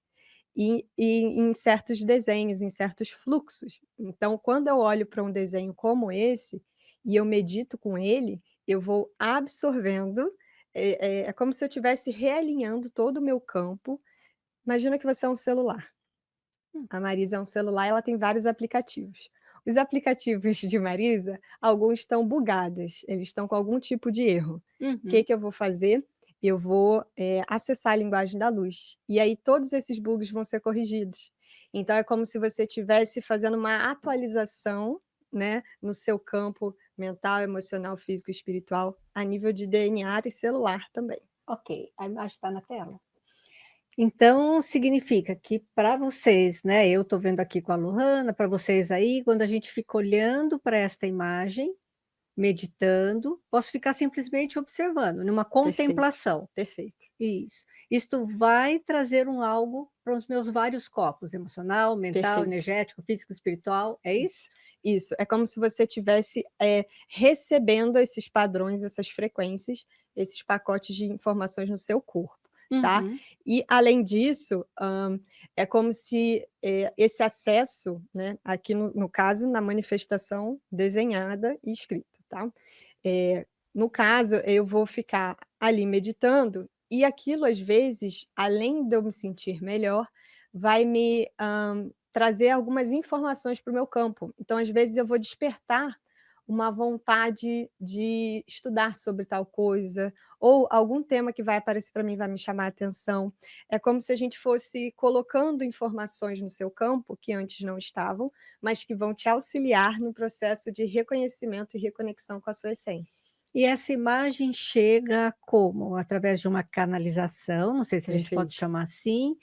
e em certos desenhos, em certos fluxos. Então, quando eu olho para um desenho como esse e eu medito com ele, eu vou absorvendo, é como se eu estivesse realinhando todo o meu campo. Imagina que você é um celular. A Marisa é um celular, ela tem vários aplicativos. Os aplicativos de Marisa, alguns estão bugados, eles estão com algum tipo de erro. O que eu vou fazer? Eu vou acessar a linguagem da luz. E aí todos esses bugs vão ser corrigidos. Então é como se você estivesse fazendo uma atualização, né, no seu campo mental, emocional, físico e espiritual, a nível de DNA e celular também. Ok, a imagem está na tela. Então, significa que para vocês, né, eu estou vendo aqui com a Lohana, para vocês aí, quando a gente fica olhando para esta imagem, meditando, posso ficar simplesmente observando, numa contemplação. Perfeito. Isso. Isto vai trazer algo para os meus vários corpos, emocional, mental, Perfeito. energético, físico, espiritual, é isso? Isso, é como se você estivesse recebendo esses padrões, essas frequências, esses pacotes de informações no seu corpo. Tá? E, além disso, é como se esse acesso, né, aqui no caso, na manifestação desenhada e escrita. Tá? No caso, eu vou ficar ali meditando e aquilo, às vezes, além de eu me sentir melhor, vai me trazer algumas informações para o meu campo. Então, às vezes, eu vou despertar uma vontade de estudar sobre tal coisa, ou algum tema que vai aparecer para mim vai me chamar a atenção. É como se a gente fosse colocando informações no seu campo que antes não estavam, mas que vão te auxiliar no processo de reconhecimento e reconexão com a sua essência. E essa imagem chega como? Através de uma canalização, não sei se a gente pode Perfeito. chamar assim,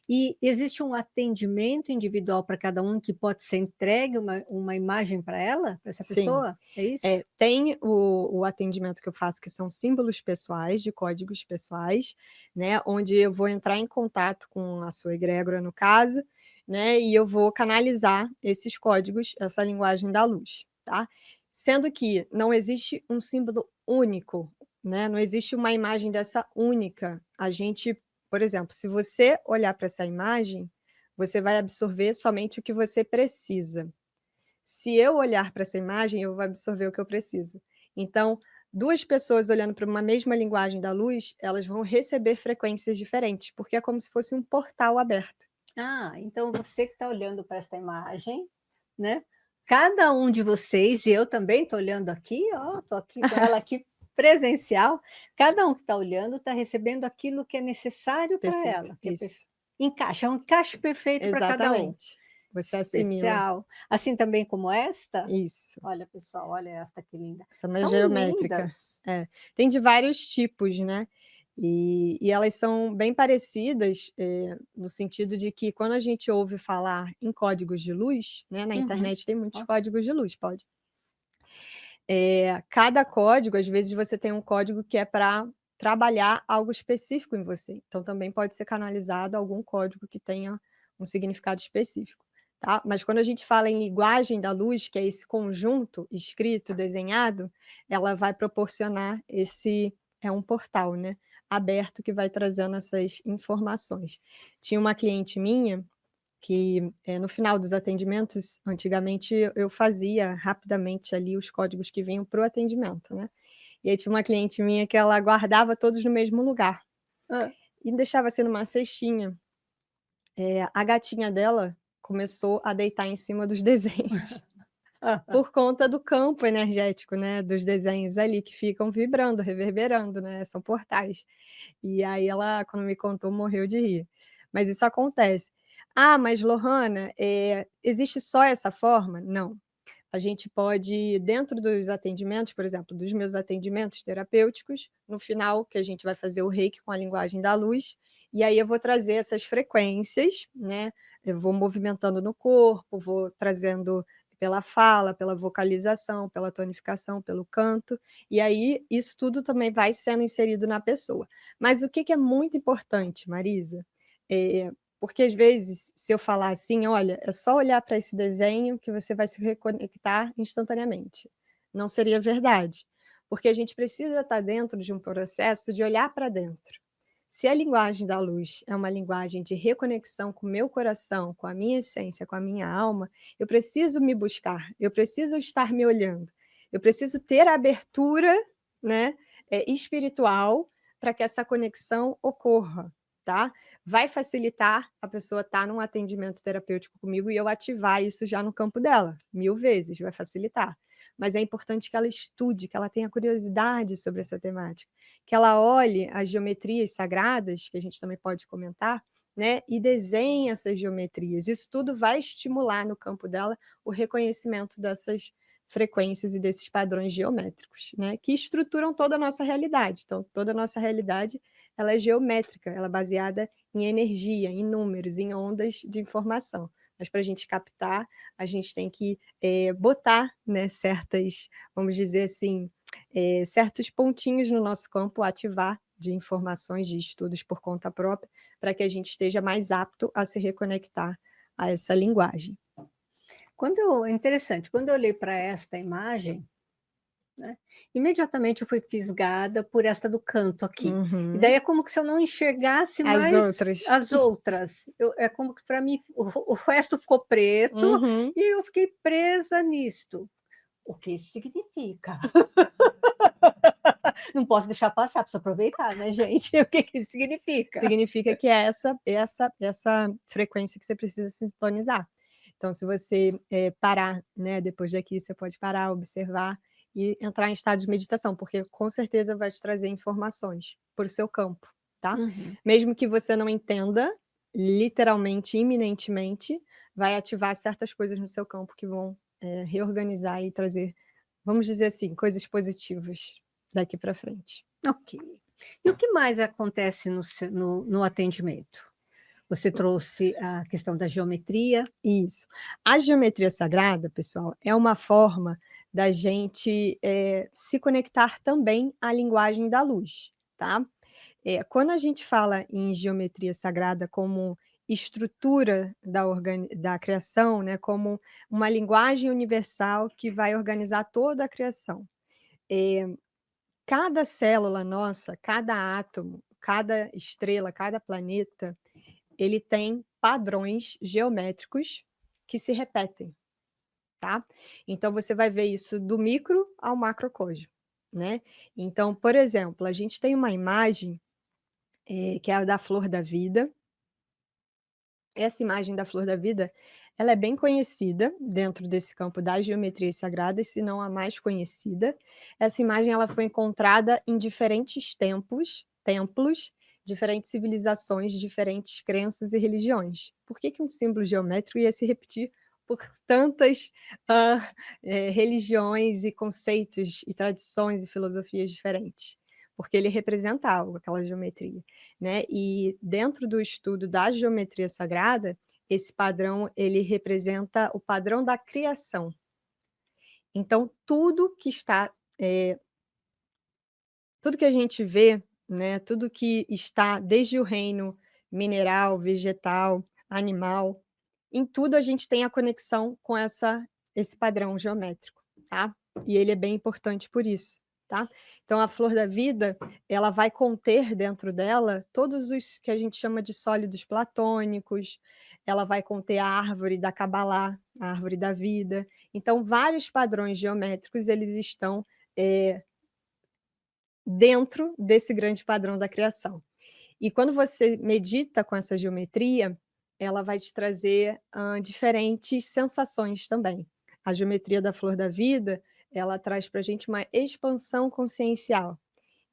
e existe um atendimento individual para cada um que pode ser entregue uma imagem para ela, para essa Sim. pessoa? É isso? Tem o atendimento que eu faço, que são símbolos pessoais, de códigos pessoais, né, onde eu vou entrar em contato com a sua egrégora, no caso, né, e eu vou canalizar esses códigos, essa linguagem da luz, tá. Sendo que não existe um símbolo único, né, não existe uma imagem dessa única. A gente, por exemplo, se você olhar para essa imagem, você vai absorver somente o que você precisa. Se eu olhar para essa imagem, eu vou absorver o que eu preciso. Então, 2 pessoas olhando para uma mesma linguagem da luz, elas vão receber frequências diferentes, porque é como se fosse um portal aberto. Ah, então você que está olhando para esta imagem, né, cada um de vocês, e eu também estou olhando aqui, ó, estou aqui com ela aqui presencial, cada um que está olhando está recebendo aquilo que é necessário para Perfeito, ela, que é isso. encaixa, é um encaixe perfeito para cada um. Exatamente. Você assimila. Especial. Assim também como esta? Isso. Olha pessoal, olha esta que linda. Essa não é São geométrica. lindas. É. Tem de vários tipos, né. E elas são bem parecidas, no sentido de que quando a gente ouve falar em códigos de luz, né, na Uhum. internet tem muitos Nossa. códigos de luz, pode cada código, às vezes você tem um código que é para trabalhar algo específico em você, então também pode ser canalizado algum código que tenha um significado específico, tá. Mas quando a gente fala em linguagem da luz, que é esse conjunto escrito, desenhado, ela vai proporcionar esse é um portal, né, aberto que vai trazendo essas informações. Tinha uma cliente minha que, no final dos atendimentos, antigamente eu fazia rapidamente ali os códigos que vinham para o atendimento, né. E aí tinha uma cliente minha que ela guardava todos no mesmo lugar, Hã. e deixava assim numa cestinha. A gatinha dela começou a deitar em cima dos desenhos, por conta do campo energético, né, dos desenhos ali que ficam vibrando, reverberando, né, são portais. E aí ela, quando me contou, morreu de rir. Mas isso acontece. "Ah, mas Lohana, existe só essa forma?" Não. A gente pode, dentro dos atendimentos, por exemplo, dos meus atendimentos terapêuticos, no final, que a gente vai fazer o reiki com a linguagem da luz, e aí eu vou trazer essas frequências, né, eu vou movimentando no corpo, vou trazendo pela fala, pela vocalização, pela tonificação, pelo canto, e aí isso tudo também vai sendo inserido na pessoa. Mas o que que é muito importante, Marisa, eh, porque às vezes, se eu falar assim: "Olha, é só olhar para esse desenho que você vai se reconectar instantaneamente", não seria verdade, porque a gente precisa estar dentro de um processo de olhar para dentro. Se a linguagem da luz é uma linguagem de reconexão com o meu coração, com a minha essência, com a minha alma, eu preciso me buscar, eu preciso estar me olhando, eu preciso ter a abertura, né, espiritual para que essa conexão ocorra, tá. Vai facilitar a pessoa estar num atendimento terapêutico comigo e eu ativar isso já no campo dela, 1000 vezes, vai facilitar. Mas é importante que ela estude, que ela tenha curiosidade sobre essa temática, que ela olhe as geometrias sagradas, que a gente também pode comentar, né, e desenhe essas geometrias. Isso tudo vai estimular no campo dela o reconhecimento dessas frequências e desses padrões geométricos, né, que estruturam toda a nossa realidade. Então, toda a nossa realidade, ela é geométrica, ela é baseada em energia, em números, em ondas de informação. Mas para a gente captar, a gente tem que, botar, né, certas, vamos dizer assim, certos pontinhos no nosso campo, ativar de informações, de estudos por conta própria, para que a gente esteja mais apto a se reconectar a essa linguagem. É interessante, quando eu olhei para esta imagem, né, imediatamente eu fui fisgada por esta do canto aqui. E daí Uhum. é como que se eu não enxergasse As mais outras. as outras. É como que para mim o resto ficou preto Uhum. e eu fiquei presa nisto. O que isso significa? Não posso deixar passar, preciso aproveitar, né, gente? O que que isso significa? Significa que é essa frequência que você precisa sintonizar. Então se você, parar, né, depois daqui você pode parar, observar e entrar em estado de meditação, porque com certeza vai te trazer informações para o seu campo, tá. Uhum. Mesmo que você não entenda, literalmente, iminentemente, vai ativar certas coisas no seu campo que vão, reorganizar e trazer, vamos dizer assim, coisas positivas. daqui para frente. Ok. E o que mais acontece no atendimento? Você trouxe a questão da geometria. Isso. A geometria sagrada, pessoal, é uma forma da gente, se conectar também à linguagem da luz, tá? Quando a gente fala em geometria sagrada como estrutura da criação, né, como uma linguagem universal que vai organizar toda a criação. Cada célula nossa, cada átomo, cada estrela, cada planeta, ele tem padrões geométricos que se repetem, tá? Então você vai ver isso do micro ao macrocosmo, né? Então, por exemplo, a gente tem uma imagem, que é a da flor da vida. Essa imagem da flor da vida, ela é bem conhecida dentro desse campo das geometrias sagradas, se não a mais conhecida. Essa imagem ela foi encontrada em diferentes templos, diferentes civilizações, diferentes crenças e religiões. Por que um símbolo geométrico ia se repetir por tantas religiões e conceitos e tradições e filosofias diferentes? Porque ele representa algo, aquela geometria, né? E dentro do estudo da geometria sagrada, esse padrão ele representa o padrão da criação. Então, tudo que a gente vê, né, tudo que está desde o reino mineral, vegetal, animal, em tudo a gente tem a conexão com esse padrão geométrico, tá? E ele é bem importante por isso, tá? Então a flor da vida, ela vai conter dentro dela todos os que a gente chama de sólidos platônicos, ela vai conter a árvore da Cabalá, a árvore da vida. Então vários padrões geométricos, eles estão, dentro desse grande padrão da criação. E quando você medita com essa geometria, ela vai te trazer, diferentes sensações também. A geometria da flor da vida, ela traz para a gente uma expansão consciencial.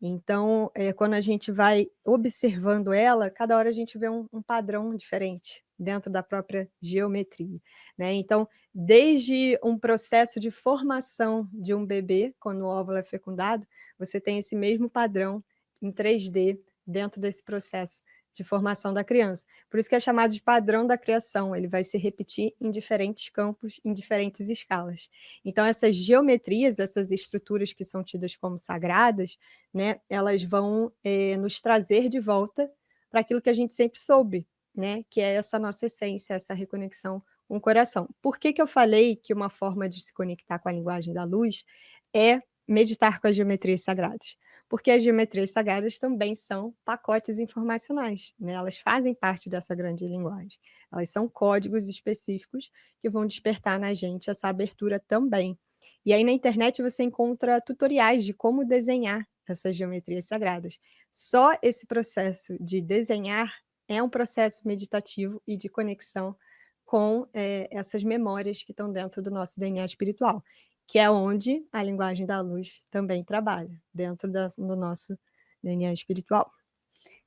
Então, quando a gente vai observando ela, cada hora a gente vê um padrão diferente dentro da própria geometria, né. Então, desde um processo de formação de um bebê, quando o óvulo é fecundado, você tem esse mesmo padrão em 3D dentro desse processo de formação da criança. Por isso que é chamado de padrão da criação, ele vai se repetir em diferentes campos, em diferentes escalas. Então essas geometrias, essas estruturas que são tidas como sagradas, né, elas vão, nos trazer de volta para aquilo que a gente sempre soube, né, que é essa nossa essência, essa reconexão com o coração. Por que eu falei que uma forma de se conectar com a linguagem da luz é meditar com as geometrias sagradas? Porque as geometrias sagradas também são pacotes informacionais, né, elas fazem parte dessa grande linguagem. Elas são códigos específicos que vão despertar na gente essa abertura também. E aí na internet você encontra tutoriais de como desenhar essas geometrias sagradas. Só esse processo de desenhar é um processo meditativo e de conexão com, essas memórias que estão dentro do nosso DNA espiritual, que é onde a linguagem da luz também trabalha, dentro do nosso DNA espiritual.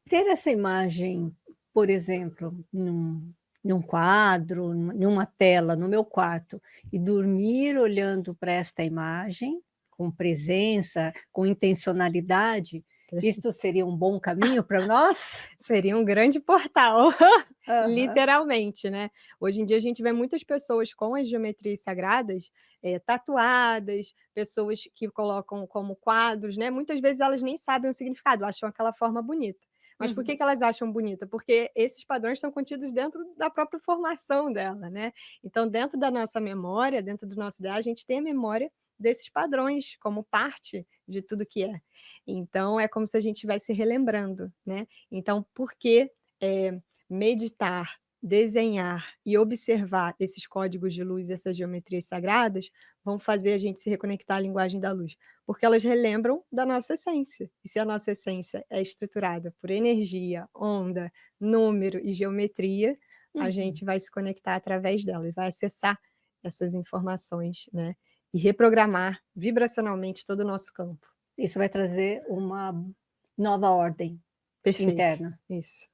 Ter essa imagem, por exemplo, num quadro, numa tela, no meu quarto, e dormir olhando para esta imagem, com presença, com intencionalidade, isto seria um bom caminho para nós? Seria um grande portal, Aham. literalmente, né. Hoje em dia a gente vê muitas pessoas com as geometrias sagradas, tatuadas, pessoas que colocam como quadros, né, muitas vezes elas nem sabem o significado, acham aquela forma bonita. Mas por que Uhum. que elas acham bonita? Porque esses padrões estão contidos dentro da própria formação dela, né. Então dentro da nossa memória, dentro do nosso DNA, a gente tem a memória desses padrões como parte de tudo que é. Então é como se a gente estivesse relembrando, né. Então por que, meditar, desenhar e observar esses códigos de luz, essas geometrias sagradas, vão fazer a gente se reconectar à linguagem da luz? Porque elas relembram da nossa essência. E se a nossa essência é estruturada por energia, onda, número e geometria, a Uhum. gente vai se conectar através dela e vai acessar essas informações, né, e reprogramar vibracionalmente todo o nosso campo. Isso vai trazer uma nova ordem Perfeito, interna. isso.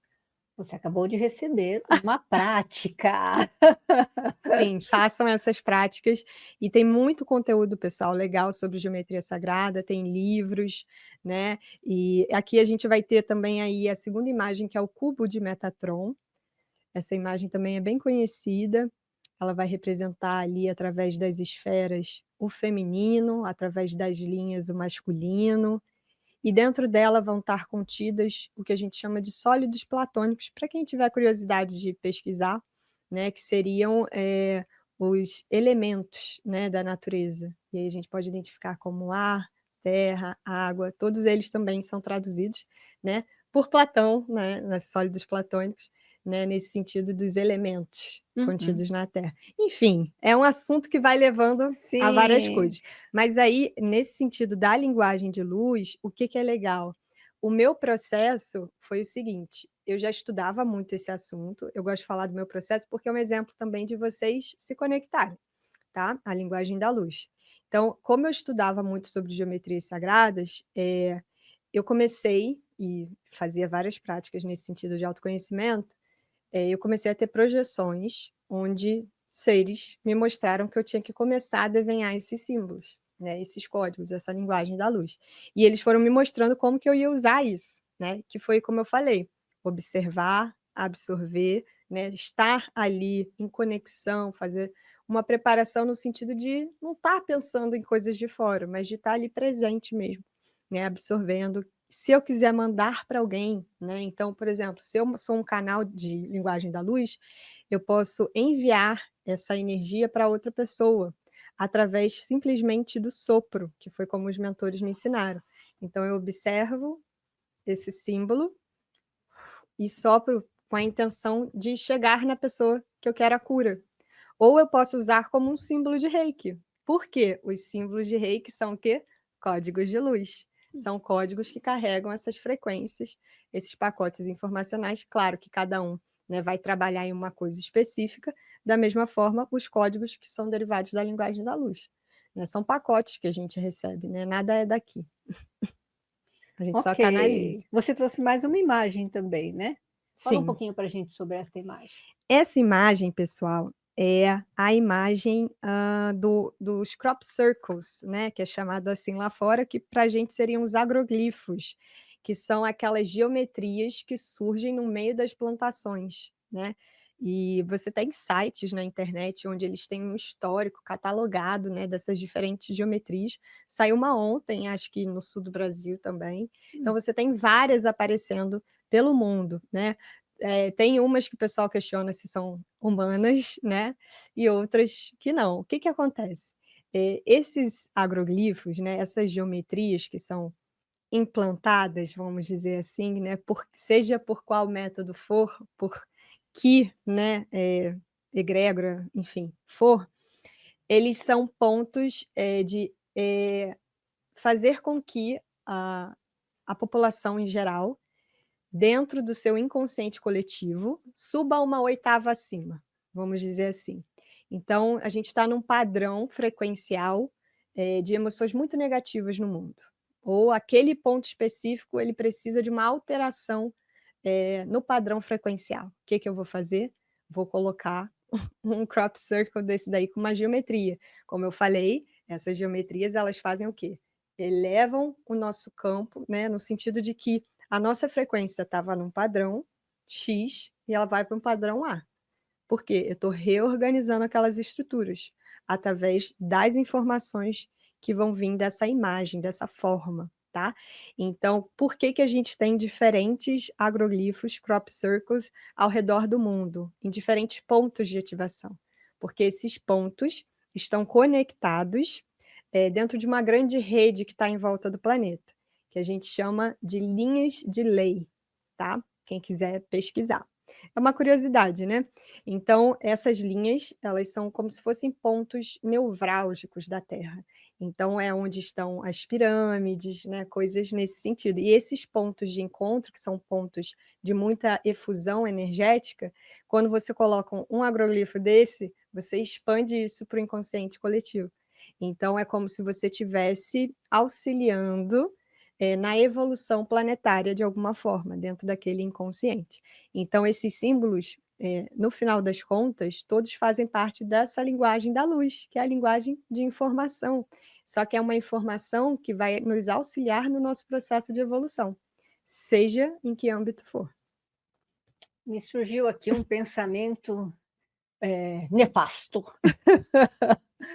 Você acabou de receber uma prática. Sim, façam essas práticas e tem muito conteúdo, pessoal, legal sobre geometria sagrada, tem livros, né, e aqui a gente vai ter também aí a segunda imagem que é o cubo de Metatron, essa imagem também é bem conhecida, ela vai representar ali através das esferas o feminino, através das linhas o masculino, e dentro dela vão estar contidas o que a gente chama de sólidos platônicos, para quem tiver curiosidade de pesquisar, né, que seriam, os elementos, né, da natureza. E aí a gente pode identificar como ar, terra, água, todos eles também são traduzidos, né, por Platão, né, nos sólidos platônicos, né, nesse sentido dos elementos Uhum. contidos na Terra. Enfim, é um assunto que vai levando a várias Sim. coisas. Mas aí, nesse sentido da linguagem de luz, o que que é legal? O meu processo foi o seguinte, eu já estudava muito esse assunto, eu gosto de falar do meu processo, porque é um exemplo também de vocês se conectarem, tá? A linguagem da luz. Então, como eu estudava muito sobre geometrias sagradas, eu comecei, e fazia várias práticas nesse sentido de autoconhecimento, eu comecei a ter projeções onde seres me mostraram que eu tinha que começar a desenhar esses símbolos, né, esses códigos, essa linguagem da luz. E eles foram me mostrando como que eu ia usar isso, né, que foi como eu falei, observar, absorver, né, estar ali em conexão, fazer uma preparação no sentido de não estar pensando em coisas de fora, mas de estar ali presente mesmo, né, absorvendo. Se eu quiser mandar para alguém, né, então, por exemplo, se eu sou um canal de linguagem da luz, eu posso enviar essa energia para outra pessoa, através simplesmente do sopro, que foi como os mentores me ensinaram. Então eu observo esse símbolo e sopro com a intenção de chegar na pessoa que eu quero a cura. Ou eu posso usar como um símbolo de Reiki. Por quê? Os símbolos de Reiki são o quê? Códigos de luz. São códigos que carregam essas frequências, esses pacotes informacionais. Claro que cada um, né, vai trabalhar em uma coisa específica, da mesma forma, os códigos que são derivados da linguagem da luz. Né? São pacotes que a gente recebe, né? Nada é daqui. A gente só canaliza. Ok. Você trouxe mais uma imagem também, né? Fala um Sim. pouquinho para a gente sobre esta imagem. Essa imagem, pessoal, é a imagem, dos crop circles, né, que é chamado assim lá fora, que para a gente seriam os agroglifos, que são aquelas geometrias que surgem no meio das plantações, né. E você tem sites na internet onde eles têm um histórico catalogado, né, dessas diferentes geometrias. Saiu uma ontem, acho que no sul do Brasil também. Então você tem várias aparecendo pelo mundo, né. Tem umas que o pessoal questiona se são humanas, né, e outras que não. O que que acontece? Esses agroglifos, né, essas geometrias que são implantadas, vamos dizer assim, né, seja por qual método for, por que, né, egrégora, enfim, for, eles são pontos, de, fazer com que a população em geral dentro do seu inconsciente coletivo, suba uma oitava acima, vamos dizer assim. Então, a gente está num padrão frequencial, de emoções muito negativas no mundo. Ou aquele ponto específico, ele precisa de uma alteração, no padrão frequencial. O que que eu vou fazer? Vou colocar um crop circle desse daí com uma geometria. Como eu falei, essas geometrias elas fazem o quê? Elevam o nosso campo, né, no sentido de que a nossa frequência estava num padrão X e ela vai para um padrão A. Por quê? Eu estou reorganizando aquelas estruturas através das informações que vão vir dessa imagem, dessa forma, tá? Então, por que que a gente tem diferentes agroglifos, crop circles, ao redor do mundo, em diferentes pontos de ativação? Porque esses pontos estão conectados, dentro de uma grande rede que está em volta do planeta, que a gente chama de linhas de lei, tá? Quem quiser pesquisar. É uma curiosidade, né? Então, essas linhas, elas são como se fossem pontos nevrálgicos da Terra. Então, é onde estão as pirâmides, né, coisas nesse sentido. E esses pontos de encontro, que são pontos de muita efusão energética, quando você coloca um agroglifo desse, você expande isso para o inconsciente coletivo. Então, é como se você estivesse auxiliando, na evolução planetária de alguma forma, dentro daquele inconsciente. Então esses símbolos, no final das contas, todos fazem parte dessa linguagem da luz, que é a linguagem de informação. Só que é uma informação que vai nos auxiliar no nosso processo de evolução, seja em que âmbito for. Me surgiu aqui um pensamento nefasto.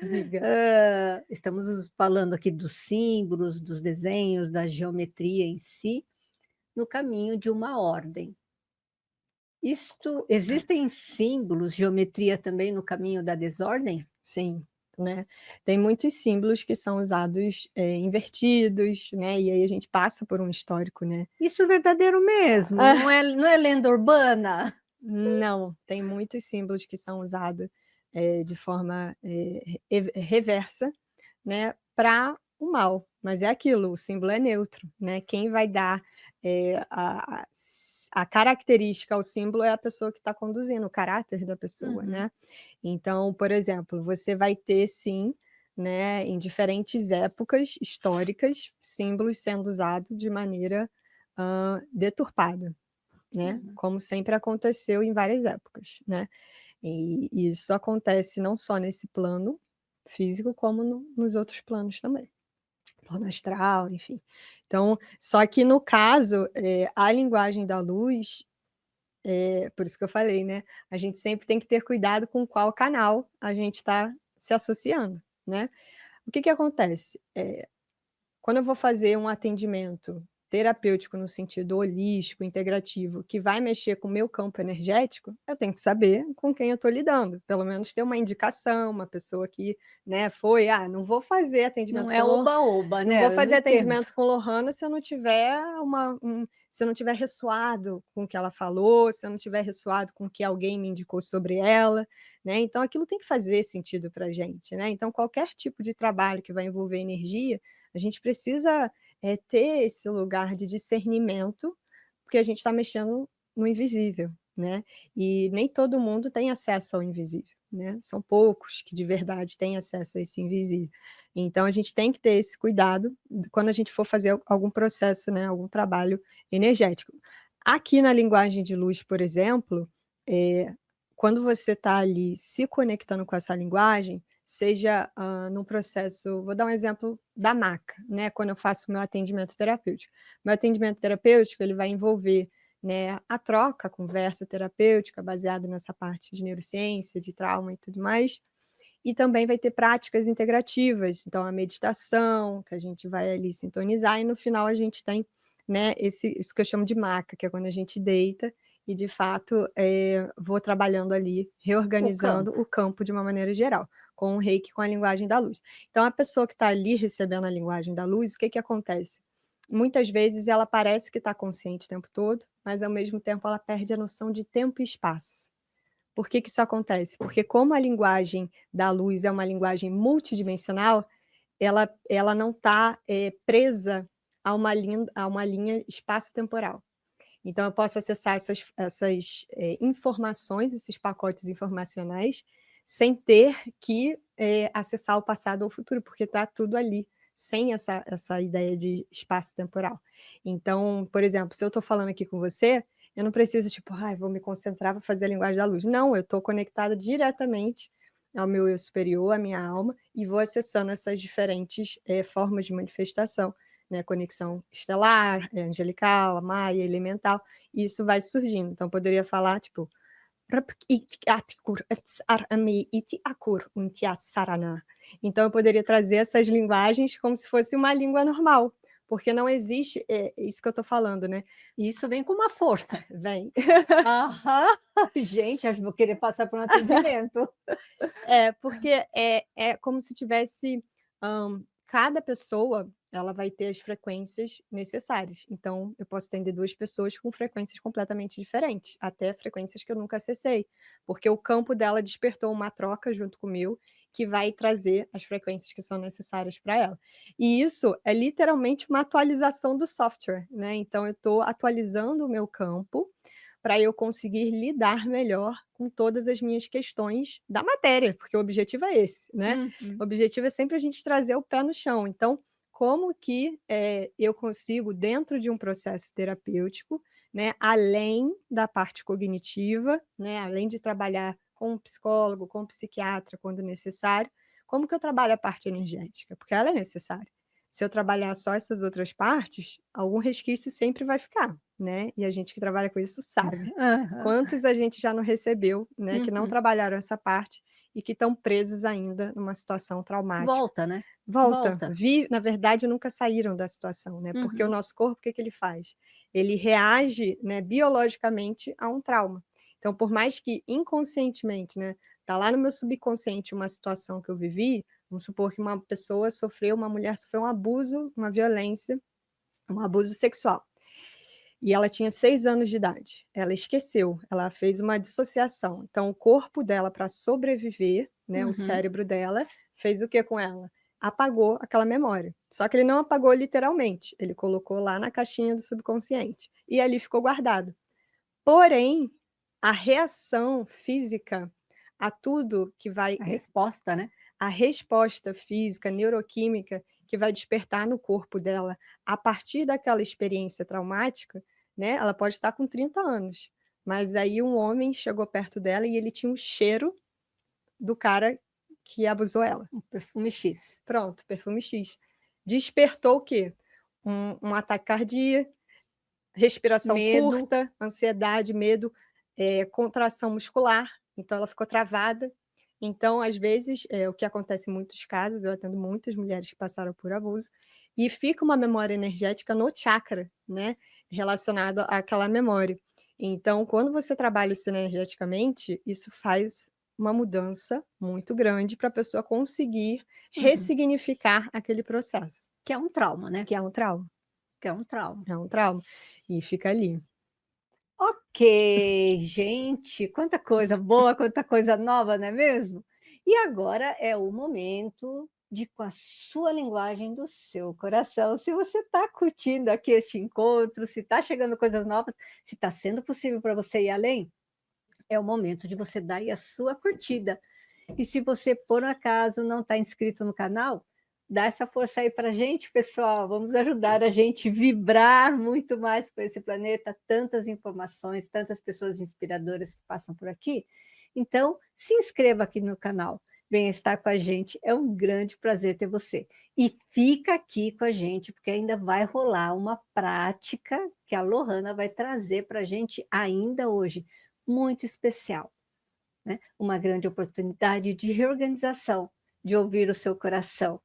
Diga. Estamos falando aqui dos símbolos, dos desenhos, da geometria em si, no caminho de uma ordem. Existem símbolos, geometria também no caminho da desordem? Sim, né. Tem muitos símbolos que são usados, invertidos, né, e aí a gente passa por um histórico, né. Isso é verdadeiro mesmo, não é lenda urbana? Não, tem muitos símbolos que são usados, de forma, reversa, né, para o mal, mas é aquilo, o símbolo é neutro, né, quem vai dar, a característica ao símbolo é a pessoa que está conduzindo, o caráter da pessoa, Uhum. né. Então, por exemplo, você vai ter sim, né, em diferentes épocas históricas, símbolos sendo usados de maneira, deturpada, né, Uhum. como sempre aconteceu em várias épocas, né. E isso acontece não só nesse plano físico, como nos outros planos também, plano astral, enfim. Então, só que no caso, a linguagem da luz, por isso que eu falei, né, a gente sempre tem que ter cuidado com qual canal a gente está se associando, né. O que que acontece? Quando eu vou fazer um atendimento terapêutico no sentido holístico, integrativo, que vai mexer com o meu campo energético, eu tenho que saber com quem eu estou lidando, pelo menos ter uma indicação, uma pessoa que, né, não vou fazer Não atendimento é com oba-oba, não vou né, eu não fazer entendo. atendimento com Lohana se eu não tiver se eu não tiver ressoado com o que ela falou, se eu não tiver ressoado com o que alguém me indicou sobre ela, né, então aquilo tem que fazer sentido pra gente, né, então qualquer tipo de trabalho que vai envolver energia, a gente precisa, ter esse lugar de discernimento, porque a gente está mexendo no invisível, né, e nem todo mundo tem acesso ao invisível, né, são poucos que de verdade têm acesso a esse invisível. Então a gente tem que ter esse cuidado quando a gente for fazer algum processo, né, algum trabalho energético. Aqui na linguagem de luz, por exemplo, quando você está ali se conectando com essa linguagem, seja, num processo vou dar um exemplo da maca, né, quando eu faço o meu atendimento terapêutico. Meu atendimento terapêutico, ele vai envolver, né, a troca, a conversa terapêutica baseada nessa parte de neurociência, de trauma e tudo mais, e também vai ter práticas integrativas, então a meditação, que a gente vai ali sintonizar e no final a gente tem, né, isso que eu chamo de maca, que é quando a gente deita e de fato, vou trabalhando ali, O reorganizando campo. o campo de uma maneira geral, com o reiki, com a linguagem da luz. Então a pessoa que está ali recebendo a linguagem da luz, o que que acontece? Muitas vezes ela parece que está consciente o tempo todo, mas ao mesmo tempo ela perde a noção de tempo e espaço. Por que que isso acontece? Porque como a linguagem da luz é uma linguagem multidimensional, ela não está, presa a uma linha espaço-temporal. Então eu posso acessar essas, informações, esses pacotes informacionais, sem ter que, acessar o passado ou o futuro, porque está tudo ali, sem essa ideia de espaço-temporal. Então, por exemplo, se eu estou falando aqui com você, eu não preciso tipo: "Ai, vou me concentrar para fazer a linguagem da luz". Não, eu estou conectada diretamente ao meu eu superior, à minha alma, e vou acessando essas diferentes, formas de manifestação, né, conexão estelar, angelical, maia, elemental, e isso vai surgindo. Então poderia falar tipo então eu poderia trazer essas linguagens como se fosse uma língua normal, porque não existe isso que eu estou falando, né. Isso vem com uma força. Vem. Aham. Gente, acho que vou querer passar por um atendimento. É, porque é como se tivesse, cada pessoa, ela vai ter as frequências necessárias. Então, eu posso atender 2 pessoas com frequências completamente diferentes, até frequências que eu nunca acessei, porque o campo dela despertou uma troca junto com o meu, que vai trazer as frequências que são necessárias para ela. E isso é literalmente uma atualização do software, né, então eu estou atualizando o meu campo, para eu conseguir lidar melhor com todas as minhas questões da matéria, porque o objetivo é esse, né. O Uhum. objetivo é sempre a gente trazer o pé no chão, então, como que eu consigo, dentro de um processo terapêutico, né, além da parte cognitiva, né, além de trabalhar com um psicólogo, com um psiquiatra, quando necessário, como que eu trabalho a parte energética? Porque ela é necessária. Se eu trabalhar só essas outras partes, algum resquício sempre vai ficar, né, e a gente que trabalha com isso sabe. Aham. Quantos a gente já não recebeu, né, que não Uhum. trabalharam essa parte e que estão presos ainda numa situação traumática. Volta, né? Volta, Volta. na verdade nunca saíram da situação, né, porque o Uhum. nosso corpo, o que que ele faz? Ele reage, né, biologicamente a um trauma. Então, por mais que inconscientemente, né, tá lá no meu subconsciente uma situação que eu vivi, vamos supor que uma mulher sofreu um abuso, uma violência, um abuso sexual. E ela tinha 6 anos de idade. Ela esqueceu, ela fez uma dissociação. Então o corpo dela, para sobreviver, né, o Uhum. cérebro dela, fez o que com ela? Apagou aquela memória. Só que ele não apagou literalmente, ele colocou lá na caixinha do subconsciente, e ali ficou guardado. Porém, a reação física a tudo que vai A resposta, né? a resposta física, neuroquímica, que vai despertar no corpo dela a partir daquela experiência traumática, né, ela pode estar com 30 anos, mas aí um homem chegou perto dela e ele tinha o cheiro do cara que abusou ela. Um perfume X. Pronto, perfume X. Despertou o quê? Um ataque cardíaco, respiração Medo. curta, ansiedade, medo, contração muscular, então ela ficou travada. Então, às vezes, o que acontece em muitos casos, eu atendo muitas mulheres que passaram por abuso, e fica uma memória energética no chakra, né, relacionado àquela memória. Então, quando você trabalha isso energeticamente, isso faz uma mudança muito grande para a pessoa conseguir Uhum. ressignificar aquele processo, Que é um trauma, né? que é um trauma. Que é um trauma. É um trauma, e fica ali. Ok, gente, quanta coisa boa, quanta coisa nova, não é mesmo? E agora é o momento de, com a sua linguagem do seu coração, se você está curtindo aqui este encontro, se está chegando coisas novas, se está sendo possível para você ir além, é o momento de você dar aí a sua curtida. E se você, por acaso, não está inscrito no canal, dá essa força aí para a gente, pessoal. Vamos ajudar a gente a vibrar muito mais por esse planeta. Tantas informações, tantas pessoas inspiradoras que passam por aqui. Então, se inscreva aqui no canal. Venha estar com a gente. É um grande prazer ter você. E fica aqui com a gente, porque ainda vai rolar uma prática que a Lohana vai trazer para a gente ainda hoje. Muito especial. Né? Uma grande oportunidade de reorganização, de ouvir o seu coração,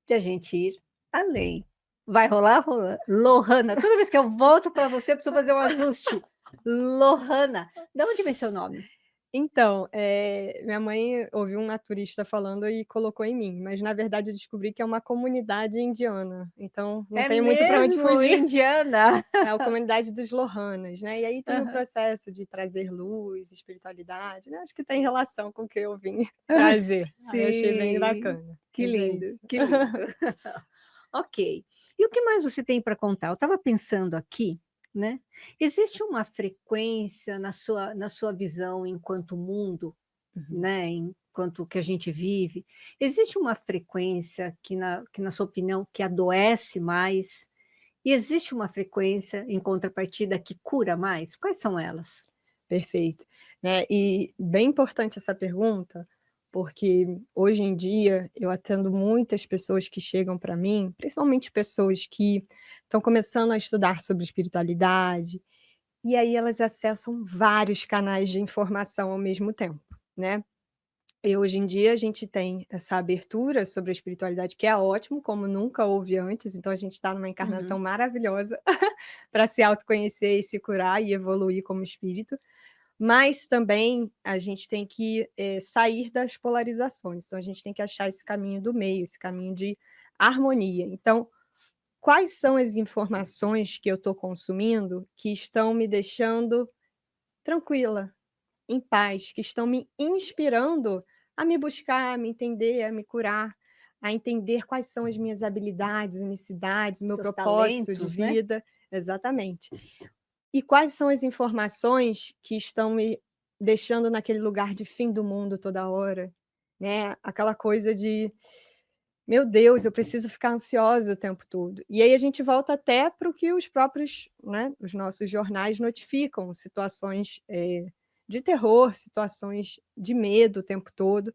de a gente ir além. Vai rolar, Lohana? Toda vez que eu volto para você, eu preciso fazer um ajuste. Lohana, de onde vem seu nome? Então, minha mãe ouviu um naturista falando e colocou em mim, mas na verdade eu descobri que é uma comunidade indiana, então não É tem muito para onde mesmo, fugir. indiana? É a comunidade dos Lohanas, né, e aí tem o Uhum. processo de trazer luz, espiritualidade, né, acho que tem relação com o que eu vim trazer. Aí eu achei bem Sim, bacana, que mas é isso. lindo, que lindo. Ok. E o que mais você tem para contar? Eu estava pensando aqui, né? Existe uma frequência na sua visão enquanto mundo, Uhum. né? Enquanto que a gente vive, existe uma frequência que na sua opinião, que adoece mais? E existe uma frequência, em contrapartida, que cura mais? Quais são elas? Perfeito. Né, e bem importante essa pergunta, porque hoje em dia eu atendo muitas pessoas que chegam para mim, principalmente pessoas que estão começando a estudar sobre espiritualidade, e aí elas acessam vários canais de informação ao mesmo tempo, né. E hoje em dia a gente tem essa abertura sobre a espiritualidade que é ótimo, como nunca houve antes, então a gente está numa encarnação Uhum. maravilhosa para se autoconhecer e se curar e evoluir como espírito. Mas também a gente tem que, sair das polarizações, então a gente tem que achar esse caminho do meio, esse caminho de harmonia. Então, quais são as informações que eu estou consumindo que estão me deixando tranquila, em paz, que estão me inspirando a me buscar, a me entender, a me curar, a entender quais são as minhas habilidades, unicidades, o meu Seus propósito de talentos, né? vida. Exatamente. E quais são as informações que estão me deixando naquele lugar de fim do mundo toda hora, né, aquela coisa de: meu Deus, eu preciso ficar ansiosa o tempo todo. E aí a gente volta até para o que os próprios, né, os nossos jornais notificam, situações de terror, situações de medo o tempo todo.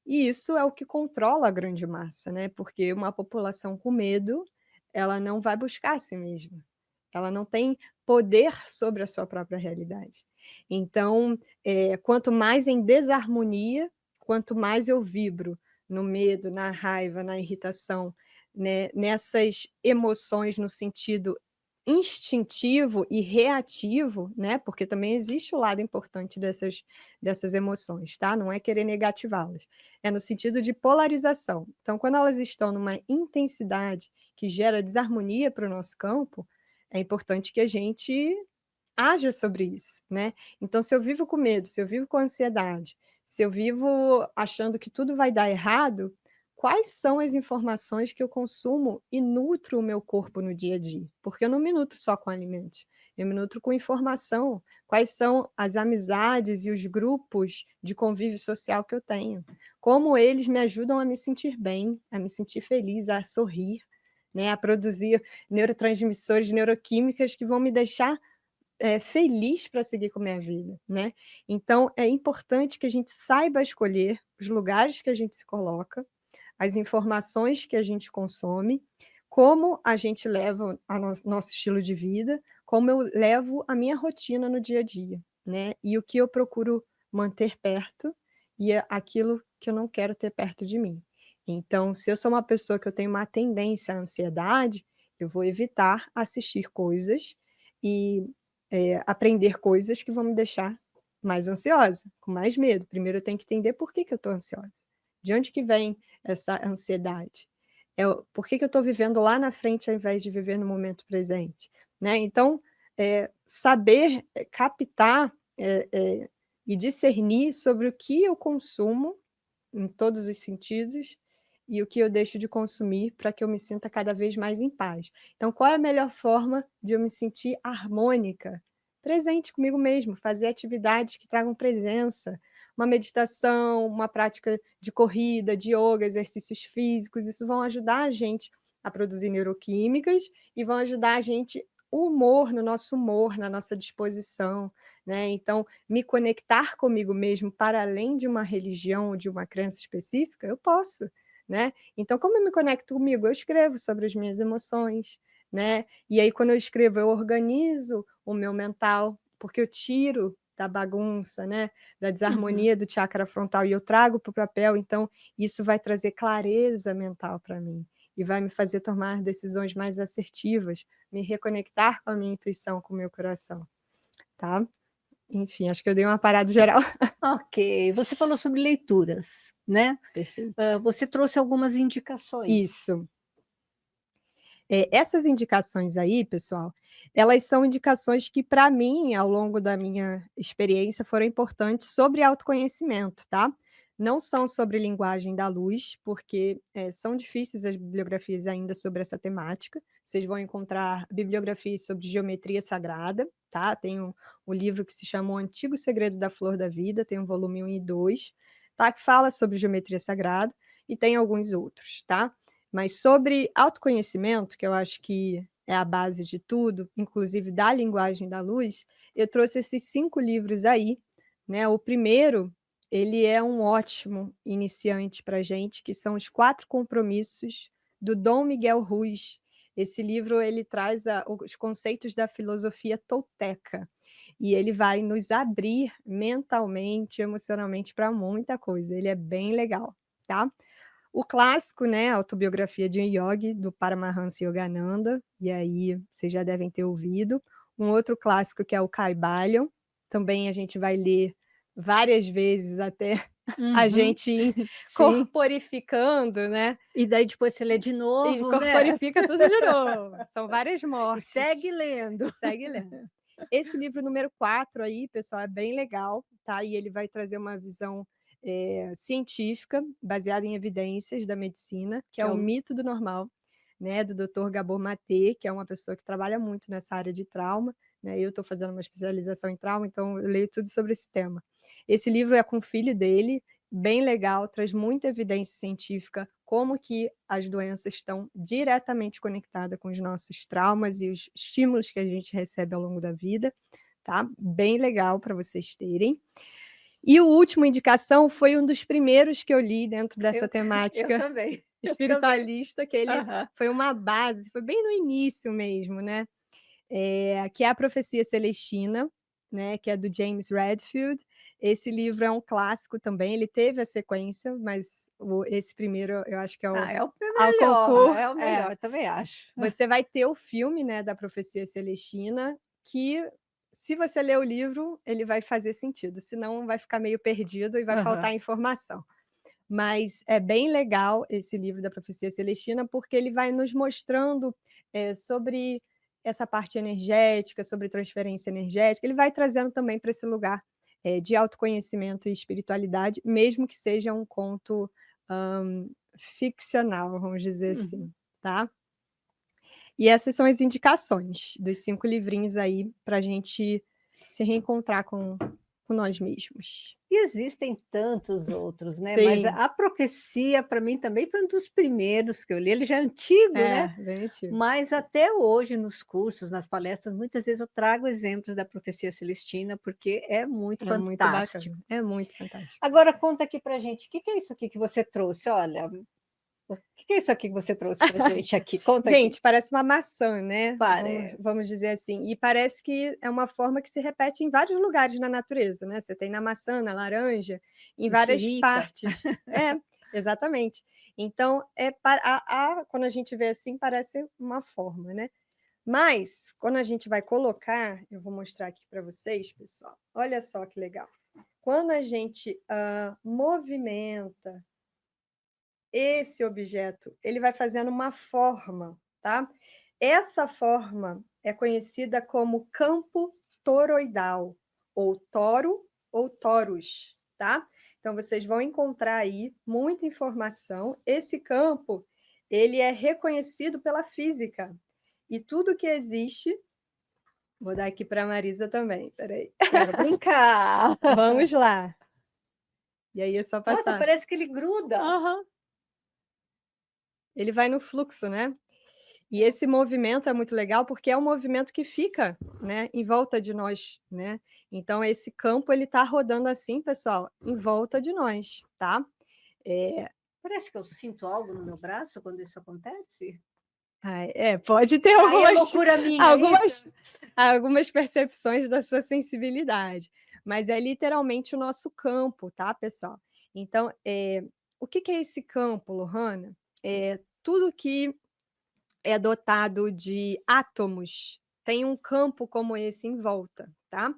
E isso é o que controla a grande massa, né? Porque uma população com medo, ela não vai buscar a si mesma. Ela não tem poder sobre a sua própria realidade. Então, quanto mais em desarmonia, quanto mais eu vibro no medo, na raiva, na irritação, né, nessas emoções no sentido instintivo e reativo, né? Porque também existe o lado importante dessas emoções, tá? Não é querer negativá-las, é no sentido de polarização. Então, quando elas estão numa intensidade que gera desarmonia para o nosso campo, é importante que a gente haja sobre isso, né? Então, se eu vivo com medo, se eu vivo com ansiedade, se eu vivo achando que tudo vai dar errado, quais são as informações que eu consumo e nutro o meu corpo no dia a dia? Porque eu não me nutro só com alimentos, eu me nutro com informação. Quais são as amizades e os grupos de convívio social que eu tenho? Como eles me ajudam a me sentir bem, a me sentir feliz, a sorrir, né? A produzir neurotransmissores, neuroquímicas que vão me deixar feliz para seguir com a minha vida, né? Então, é importante que a gente saiba escolher os lugares que a gente se coloca, as informações que a gente consome, como a gente leva a nosso estilo de vida, como eu levo a minha rotina no dia a dia, né? E o que eu procuro manter perto e aquilo que eu não quero ter perto de mim. Então, se eu sou uma pessoa que eu tenho uma tendência à ansiedade, eu vou evitar assistir coisas e aprender coisas que vão me deixar mais ansiosa, com mais medo. Primeiro eu tenho que entender por que eu estou ansiosa. De onde que vem essa ansiedade? Por que eu estou vivendo lá na frente ao invés de viver no momento presente? Né? Então, saber captar e discernir sobre o que eu consumo em todos os sentidos e o que eu deixo de consumir para que eu me sinta cada vez mais em paz. Então, qual é a melhor forma de eu me sentir harmônica? Presente comigo mesmo, fazer atividades que tragam presença, uma meditação, uma prática de corrida, de yoga, exercícios físicos, isso vão ajudar a gente a produzir neuroquímicas e vão ajudar a gente o humor, no nosso humor, na nossa disposição, né? Então, me conectar comigo mesmo para além de uma religião ou de uma crença específica, eu posso, né? Então, como eu me conecto comigo? Eu escrevo sobre as minhas emoções, né? E aí, quando eu escrevo, eu organizo o meu mental, porque eu tiro da bagunça, né? Da desarmonia do chakra frontal e eu trago para o papel, então isso vai trazer clareza mental para mim e vai me fazer tomar decisões mais assertivas, me reconectar com a minha intuição, com o meu coração, tá? Enfim, acho que eu dei uma parada geral. Ok, você falou sobre leituras, né? Perfeito. Você trouxe algumas indicações. Isso. Essas indicações aí, pessoal, elas são indicações que, para mim, ao longo da minha experiência, foram importantes sobre autoconhecimento, tá? Não são sobre linguagem da luz, porque são difíceis as bibliografias ainda sobre essa temática. Vocês vão encontrar bibliografias sobre geometria sagrada, tá? Tem um livro que se chama O Antigo Segredo da Flor da Vida, tem o volume 1 e 2, tá? Que fala sobre geometria sagrada, e tem alguns outros, tá? Mas sobre autoconhecimento, que eu acho que é a base de tudo, inclusive da linguagem da luz, eu trouxe esses 5 livros aí, né? O primeiro, ele é um ótimo iniciante para a gente, que são os 4 compromissos do Dom Miguel Ruiz. Esse livro ele traz os conceitos da filosofia tolteca e ele vai nos abrir mentalmente, emocionalmente para muita coisa. Ele é bem legal, tá? O clássico, né, a autobiografia de um yogi, do Paramahansa Yogananda, e aí vocês já devem ter ouvido. Um outro clássico que é o Kybalion, também a gente vai ler várias vezes até a gente ir Sim. corporificando, né? E daí depois você lê de E novo, né? corporifica tudo de novo. São várias E mortes. segue lendo. E segue lendo. Esse livro número 4 aí, pessoal, é bem legal, tá? E ele vai trazer uma visão científica, baseada em evidências da medicina, que é o mito do normal, né? Do Dr. Gabor Maté, que é uma pessoa que trabalha muito nessa área de trauma, né? Eu estou fazendo uma especialização em trauma, então eu leio tudo sobre esse tema. Esse livro é com o filho dele, bem legal, traz muita evidência científica, como que as doenças estão diretamente conectadas com os nossos traumas e os estímulos que a gente recebe ao longo da vida, tá? Bem legal para vocês terem. E o último indicação foi um dos primeiros que eu li dentro dessa Eu temática também, eu também. espiritualista, que ele Aham. foi uma base, foi bem no início mesmo, né? Que é a Profecia Celestina, né, que é do James Redfield. Esse livro é um clássico também, ele teve a sequência, mas esse primeiro eu acho que é o É o ao melhor, concurso. é o melhor, também acho. Você vai ter o filme, né, da Profecia Celestina, que se você ler o livro, ele vai fazer sentido, senão vai ficar meio perdido e vai Aham. faltar informação. Mas é bem legal esse livro da Profecia Celestina, porque ele vai nos mostrando sobre essa parte energética, sobre transferência energética, ele vai trazendo também para esse lugar de autoconhecimento e espiritualidade, mesmo que seja um conto ficcional, vamos dizer assim, Uhum. tá? E essas são as indicações dos 5 livrinhos aí para a gente se reencontrar com nós mesmos. E existem tantos outros, né, mas Sim, a Profecia, para mim, também foi um dos primeiros que eu li, ele já é antigo, né, bem antigo. mas até hoje nos cursos, nas palestras, muitas vezes eu trago exemplos da Profecia Celestina, porque é muito É muito bacana, fantástico. é muito fantástico. Agora conta aqui pra gente, o que que é isso aqui que você trouxe? Olha, o que que é isso aqui que você trouxe pra gente aqui? Conta aqui. Gente, parece uma maçã, né, vamos Parece. vamos dizer assim, e parece que é uma forma que se repete em vários lugares na natureza, né, você tem na maçã, na laranja, em várias Mexerica. partes. É, exatamente. Então, quando a gente vê assim, parece uma forma, né. Mas, quando a gente vai colocar, eu vou mostrar aqui para vocês, pessoal, olha só que legal. Quando a gente, movimenta esse objeto, ele vai fazendo uma forma, tá? Essa forma é conhecida como campo toroidal, ou toro ou torus, tá? Então vocês vão encontrar aí muita informação. Esse campo, ele é reconhecido pela física. E tudo que existe, vou dar aqui para a Marisa também, espera. Quero brincar. Vamos lá. E aí é só Nossa, passar. parece que ele gruda. Aham. Ele vai no fluxo, né? E esse movimento é muito legal, porque é um movimento que fica, né, em volta de nós, né. Então esse campo ele está rodando assim, pessoal, em volta de nós, tá. Parece que eu sinto algo no meu braço quando isso acontece. Pode ter Aí é loucura minha, é algumas isso? algumas percepções da sua sensibilidade, mas é literalmente o nosso campo, tá, pessoal. Então, o que que é esse campo, Lohana? Tudo que é dotado de átomos, tem um campo como esse em volta, tá?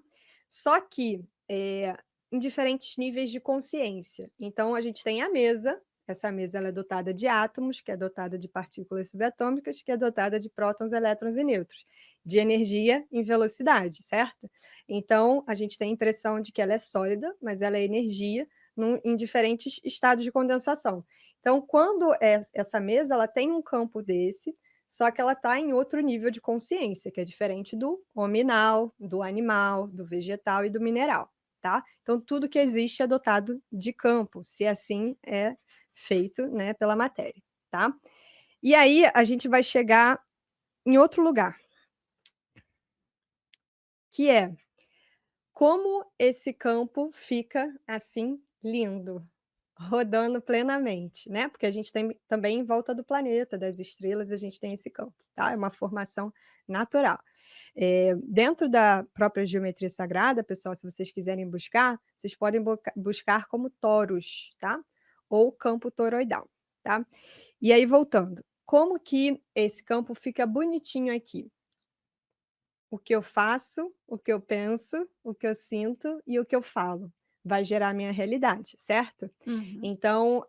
Só que em diferentes níveis de consciência. Então, a gente tem a mesa, essa mesa ela é dotada de átomos, que é dotada de partículas subatômicas, que é dotada de prótons, elétrons e nêutrons, de energia em velocidade, certo? Então, a gente tem a impressão de que ela é sólida, mas ela é energia em diferentes estados de condensação. Então, quando essa mesa ela tem um campo desse, só que ela está em outro nível de consciência, que é diferente do hominal, do animal, do vegetal e do mineral, tá? Então, tudo que existe é dotado de campo, se assim é feito, né, pela matéria, tá? E aí a gente vai chegar em outro lugar, que é como esse campo fica assim lindo, rodando plenamente, né? Porque a gente tem também em volta do planeta, das estrelas, a gente tem esse campo, tá? É uma formação natural. Dentro da própria geometria sagrada, pessoal, se vocês quiserem buscar, vocês podem buscar como toros, tá? Ou campo toroidal, tá? E aí, voltando, como que esse campo fica bonitinho aqui? O que eu faço, o que eu penso, o que eu sinto e o que eu falo vai gerar a minha realidade, certo? Uhum. Então,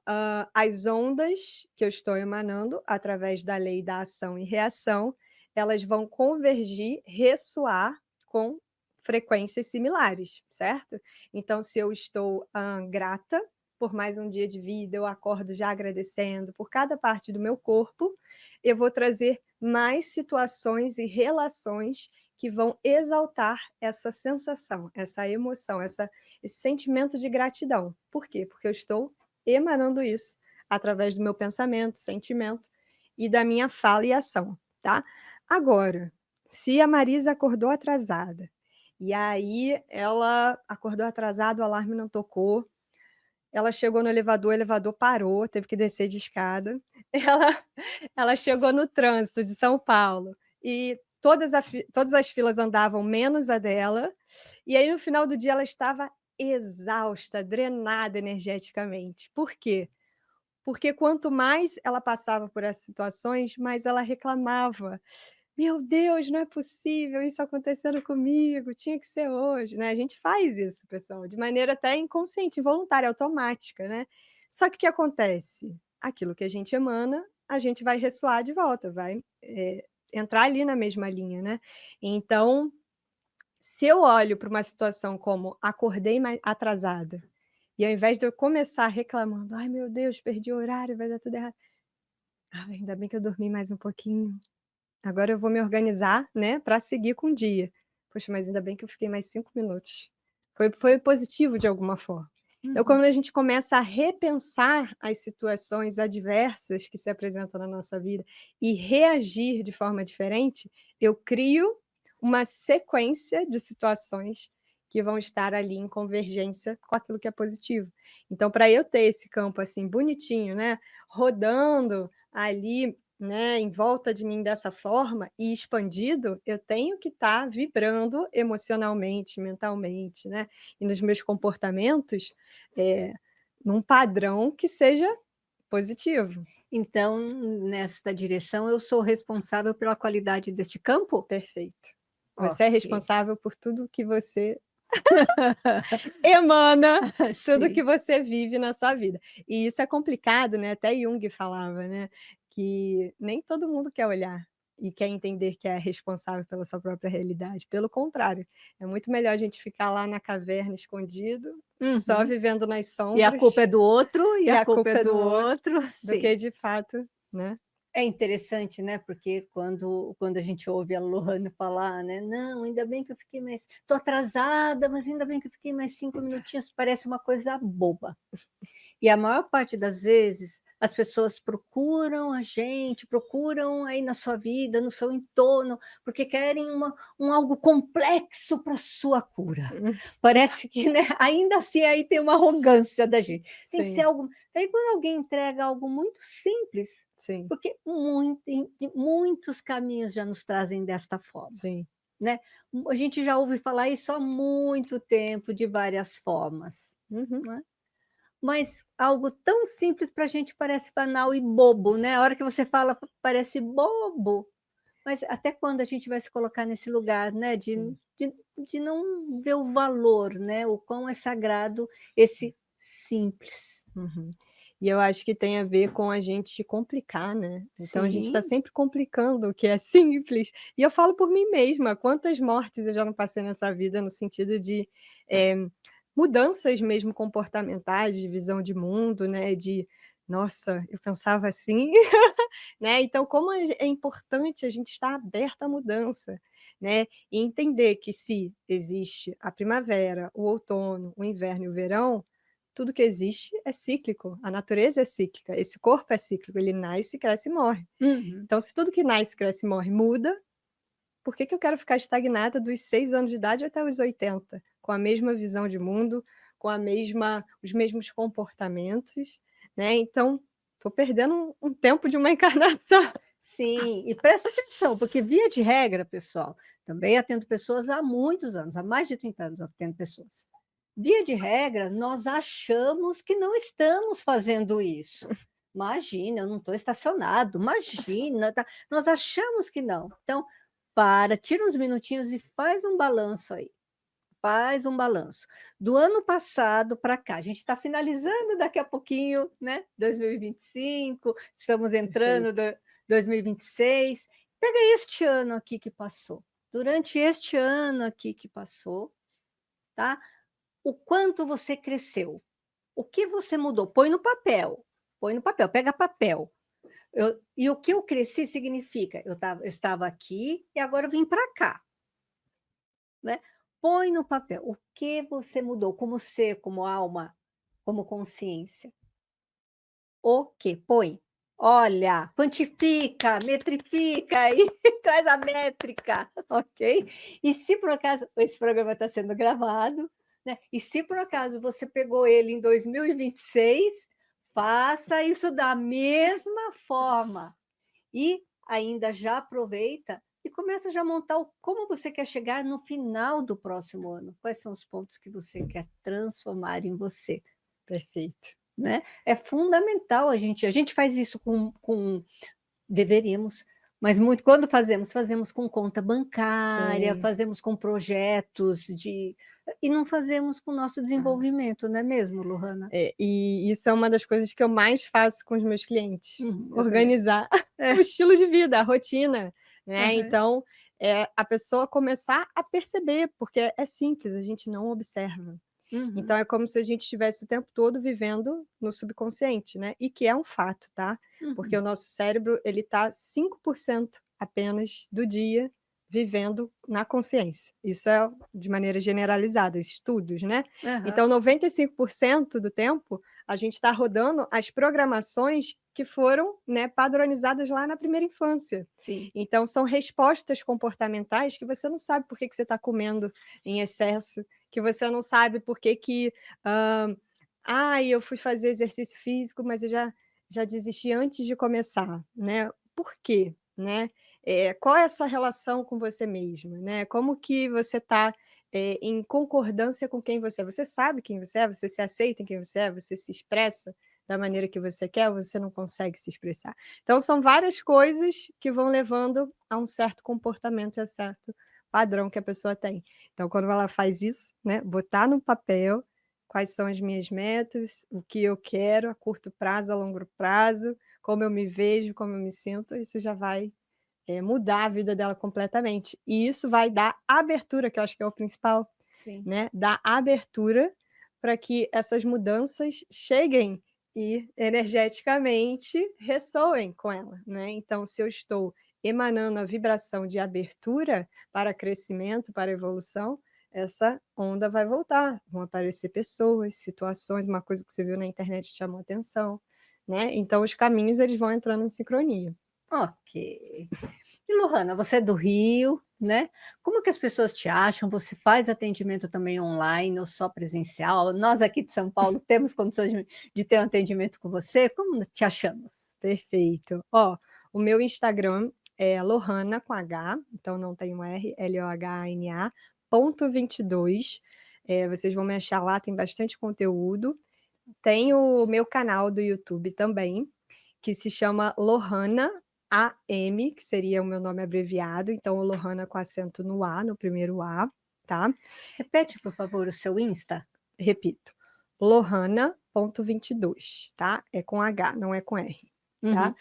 as ondas que eu estou emanando através da lei da ação e reação, elas vão convergir, ressoar com frequências similares, certo? Então, se eu estou grata por mais um dia de vida, eu acordo já agradecendo por cada parte do meu corpo, eu vou trazer mais situações e relações que vão exaltar essa sensação, essa emoção, esse sentimento de gratidão. Por quê? Porque eu estou emanando isso através do meu pensamento, sentimento e da minha fala e ação, tá? Agora, se a Marisa acordou atrasada, e aí ela acordou atrasada, o alarme não tocou, ela chegou no elevador, o elevador parou, teve que descer de escada. Ela ela chegou no trânsito de São Paulo e todas as filas andavam menos a dela, e aí no final do dia ela estava exausta, drenada energeticamente. Por quê? Porque quanto mais ela passava por essas situações, mais ela reclamava. "Meu Deus, não é possível isso acontecendo comigo, tinha que ser hoje", né. A gente faz isso, pessoal, de maneira até inconsciente, involuntária, automática, né. Só que o que acontece? Aquilo que a gente emana, a gente vai ressoar de volta, vai, entrar ali na mesma linha, né. Então, se eu olho para uma situação como acordei mai atrasada, e ao invés de eu começar reclamando: "Ai meu Deus, perdi o horário, vai dar tudo errado", "Ai, ainda bem que eu dormi mais um pouquinho". Agora eu vou me organizar, né, para seguir com o dia. Poxa, mas ainda bem que eu fiquei mais 5 minutos. Foi positivo de alguma forma. Então, Uhum. quando a gente começa a repensar as situações adversas que se apresentam na nossa vida e reagir de forma diferente, eu crio uma sequência de situações que vão estar ali em convergência com aquilo que é positivo. Então, para eu ter esse campo, assim, bonitinho, né, rodando ali, né, em volta de mim dessa forma e expandido, eu tenho que estar vibrando emocionalmente, mentalmente, né, e nos meus comportamentos, eh, num padrão que seja positivo. Então, nesta direção, eu sou responsável pela qualidade deste campo? Perfeito. Você é Ok. responsável por tudo que você emana, tudo que Sim. você vive na sua vida. E isso é complicado, né, até Jung falava, né, que nem todo mundo quer olhar e quer entender que é responsável pela sua própria realidade, pelo contrário, é muito melhor a gente ficar lá na caverna escondido, só Uhum. vivendo nas E a culpa sombras, é do outro, e e a a culpa é culpa é do do outro, outro, do sim. que de fato, né. É interessante, né, porque quando a gente ouve a Lohane falar, né: "Não, ainda bem que eu fiquei mais tô atrasada, mas ainda bem que eu fiquei mais 5 minutinhos", parece uma coisa boba. E a maior parte das vezes, as pessoas procuram a gente, procuram aí na sua vida, no seu entorno, porque querem um algo complexo para sua cura. Hum, Parece que, né, ainda assim aí tem uma arrogância da gente. Tem que ter sim, algo daí quando alguém entrega algo muito simples, sim, porque muitos caminhos já nos trazem desta forma, sim. né. A gente já ouve falar isso há muito tempo, de várias formas, Uhum. não é. Mas algo tão simples para a gente parece banal e bobo, né, a hora que você fala parece bobo, mas até quando a gente vai se colocar nesse lugar, né, Sim. de não ver o valor, né, o quão é sagrado esse simples. Uhum. E eu acho que tem a ver com a gente complicar, né. Então a gente está Sim. sempre complicando o que é simples. E eu falo por mim mesma, quantas mortes eu já não passei nessa vida no sentido de, eh, mudanças mesmo comportamentais, de visão de mundo, né, de: "Nossa, eu pensava assim", né. Então como é importante a gente estar aberta à mudança, né, e entender que se existe a primavera, o outono, o inverno e o verão, tudo que existe é cíclico, a natureza é cíclica, esse corpo é cíclico, ele nasce, cresce e morre. Uhum. Então se tudo que nasce, cresce e morre muda, por que que eu quero ficar estagnada dos 6 anos de idade até os 80, com a mesma visão de mundo, com a mesma os mesmos comportamentos, né, então estou perdendo um tempo de uma encarnação. Sim, e presta atenção, porque via de regra, pessoal, também atendo pessoas há muitos anos, há mais de 30 anos eu atendo pessoas. Via de regra, nós achamos que não estamos fazendo isso. Imagina, eu não estou estacionado, imagina, tá? Nós achamos que não. Então, para, tira uns minutinhos e faz um balanço aí. Faz um balanço. Do ano passado para cá, a gente está finalizando daqui a pouquinho, né, 2025, estamos entrando Perfeito. do 2026. Pega este ano aqui que passou. Durante este ano aqui que passou, tá, o quanto você cresceu, o que você mudou, põe no papel, pega papel. E o que eu cresci significa, eu estava aqui e agora eu vim para cá. né? Põe no papel o que você mudou como ser, como alma, como consciência. O que? Põe. Olha, quantifica, metrifica e traz a métrica, ok? E se por acaso esse programa está sendo gravado, né? E se por acaso você pegou ele em 2026, faça isso da mesma forma. E ainda já aproveita e começa já a montar como você quer chegar no final do próximo ano. Quais são os pontos que você quer transformar em você? Perfeito. Né? É fundamental a gente faz isso deveríamos, mas muito quando fazemos com conta bancária, Sim. fazemos com projetos e não fazemos com o nosso desenvolvimento, não é mesmo, Lohana? E isso é uma das coisas que eu mais faço com os meus clientes, Eu também. organizar É. o estilo de vida, a rotina, né. Aham. Então, a pessoa começar a perceber, porque é simples, a gente não observa. Uhum, Então é como se a gente estivesse o tempo todo vivendo no subconsciente, né, e que é um fato, tá, porque uhum. o nosso cérebro ele tá 5% apenas do dia vivendo na consciência. Isso é de maneira generalizada, estudos, né. Aham. Então 95% do tempo, a gente está rodando as programações que foram, né, padronizadas lá na primeira infância. Sim. Então são respostas comportamentais que você não sabe por que que você está comendo em excesso, que você não sabe por que que, eu fui fazer exercício físico, mas eu já desisti antes de começar, né. Por quê, né? Qual é a sua relação com você mesma, né? Como que você está, em concordância com quem você é? Você sabe quem você é? Você se aceita em quem você é? Você se expressa da maneira que você quer ou você não consegue se expressar? Então são várias coisas que vão levando a um certo comportamento e a certo padrão que a pessoa tem. Então, quando ela faz isso, né, botar no papel quais são as minhas metas, o que eu quero a curto prazo, a longo prazo, como eu me vejo, como eu me sinto, isso já vai, mudar a vida dela completamente. E isso vai dar abertura, que eu acho que é o principal, Sim. né, dar abertura para que essas mudanças cheguem e energeticamente ressoem com ela, né. Então, se eu estou emanando a vibração de abertura para crescimento, para evolução, essa onda vai voltar, vão aparecer pessoas, situações, uma coisa que você viu na internet te chamou atenção, né. Então os caminhos eles vão entrando em sincronia. Ok. E Lohana, você é do Rio, né? Como que as pessoas te acham? Você faz atendimento também online ou só presencial? Nós aqui de São Paulo temos condições de ter um atendimento com você? Como te achamos? Perfeito. Ó, o meu Instagram é Lohana com H, então não tem um R, Lohana ponto 22. Vocês vão me achar lá, tem bastante conteúdo. Tem o meu canal do YouTube também, que se chama Lohana AM, que seria o meu nome abreviado, então Lohana com acento no A, no primeiro A, tá? Repete, por favor, o seu Insta. Repito, Lohana.22, tá? É com H, não é com R, tá? Uhum.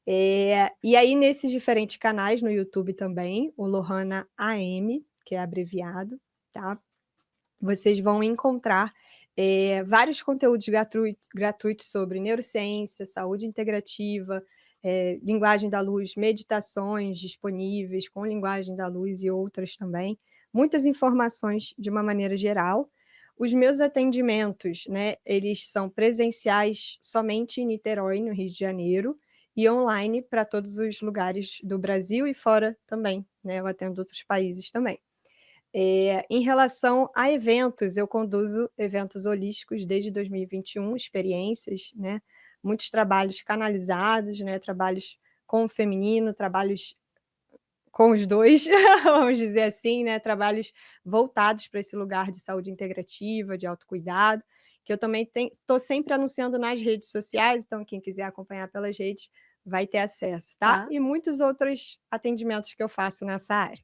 E aí nesses diferentes canais no YouTube também, o Lohana AM, que é abreviado, tá? Vocês vão encontrar, vários conteúdos gratuitos sobre neurociência, saúde integrativa, linguagem da luz, meditações disponíveis com linguagem da luz e outras também, muitas informações de uma maneira geral. Os meus atendimentos, né, eles são presenciais somente em Niterói, no Rio de Janeiro, e online para todos os lugares do Brasil e fora também, né, eu atendo outros países também. Em relação a eventos, eu conduzo eventos holísticos desde 2021, experiências, né, muitos trabalhos canalizados, né, trabalhos com o feminino, trabalhos com os 2, vamos dizer assim, né, trabalhos voltados para esse lugar de saúde integrativa, de autocuidado, que eu também estou sempre anunciando nas redes sociais, então quem quiser acompanhar pelas redes vai ter acesso, tá. Tá? E muitos outros atendimentos que eu faço nessa área.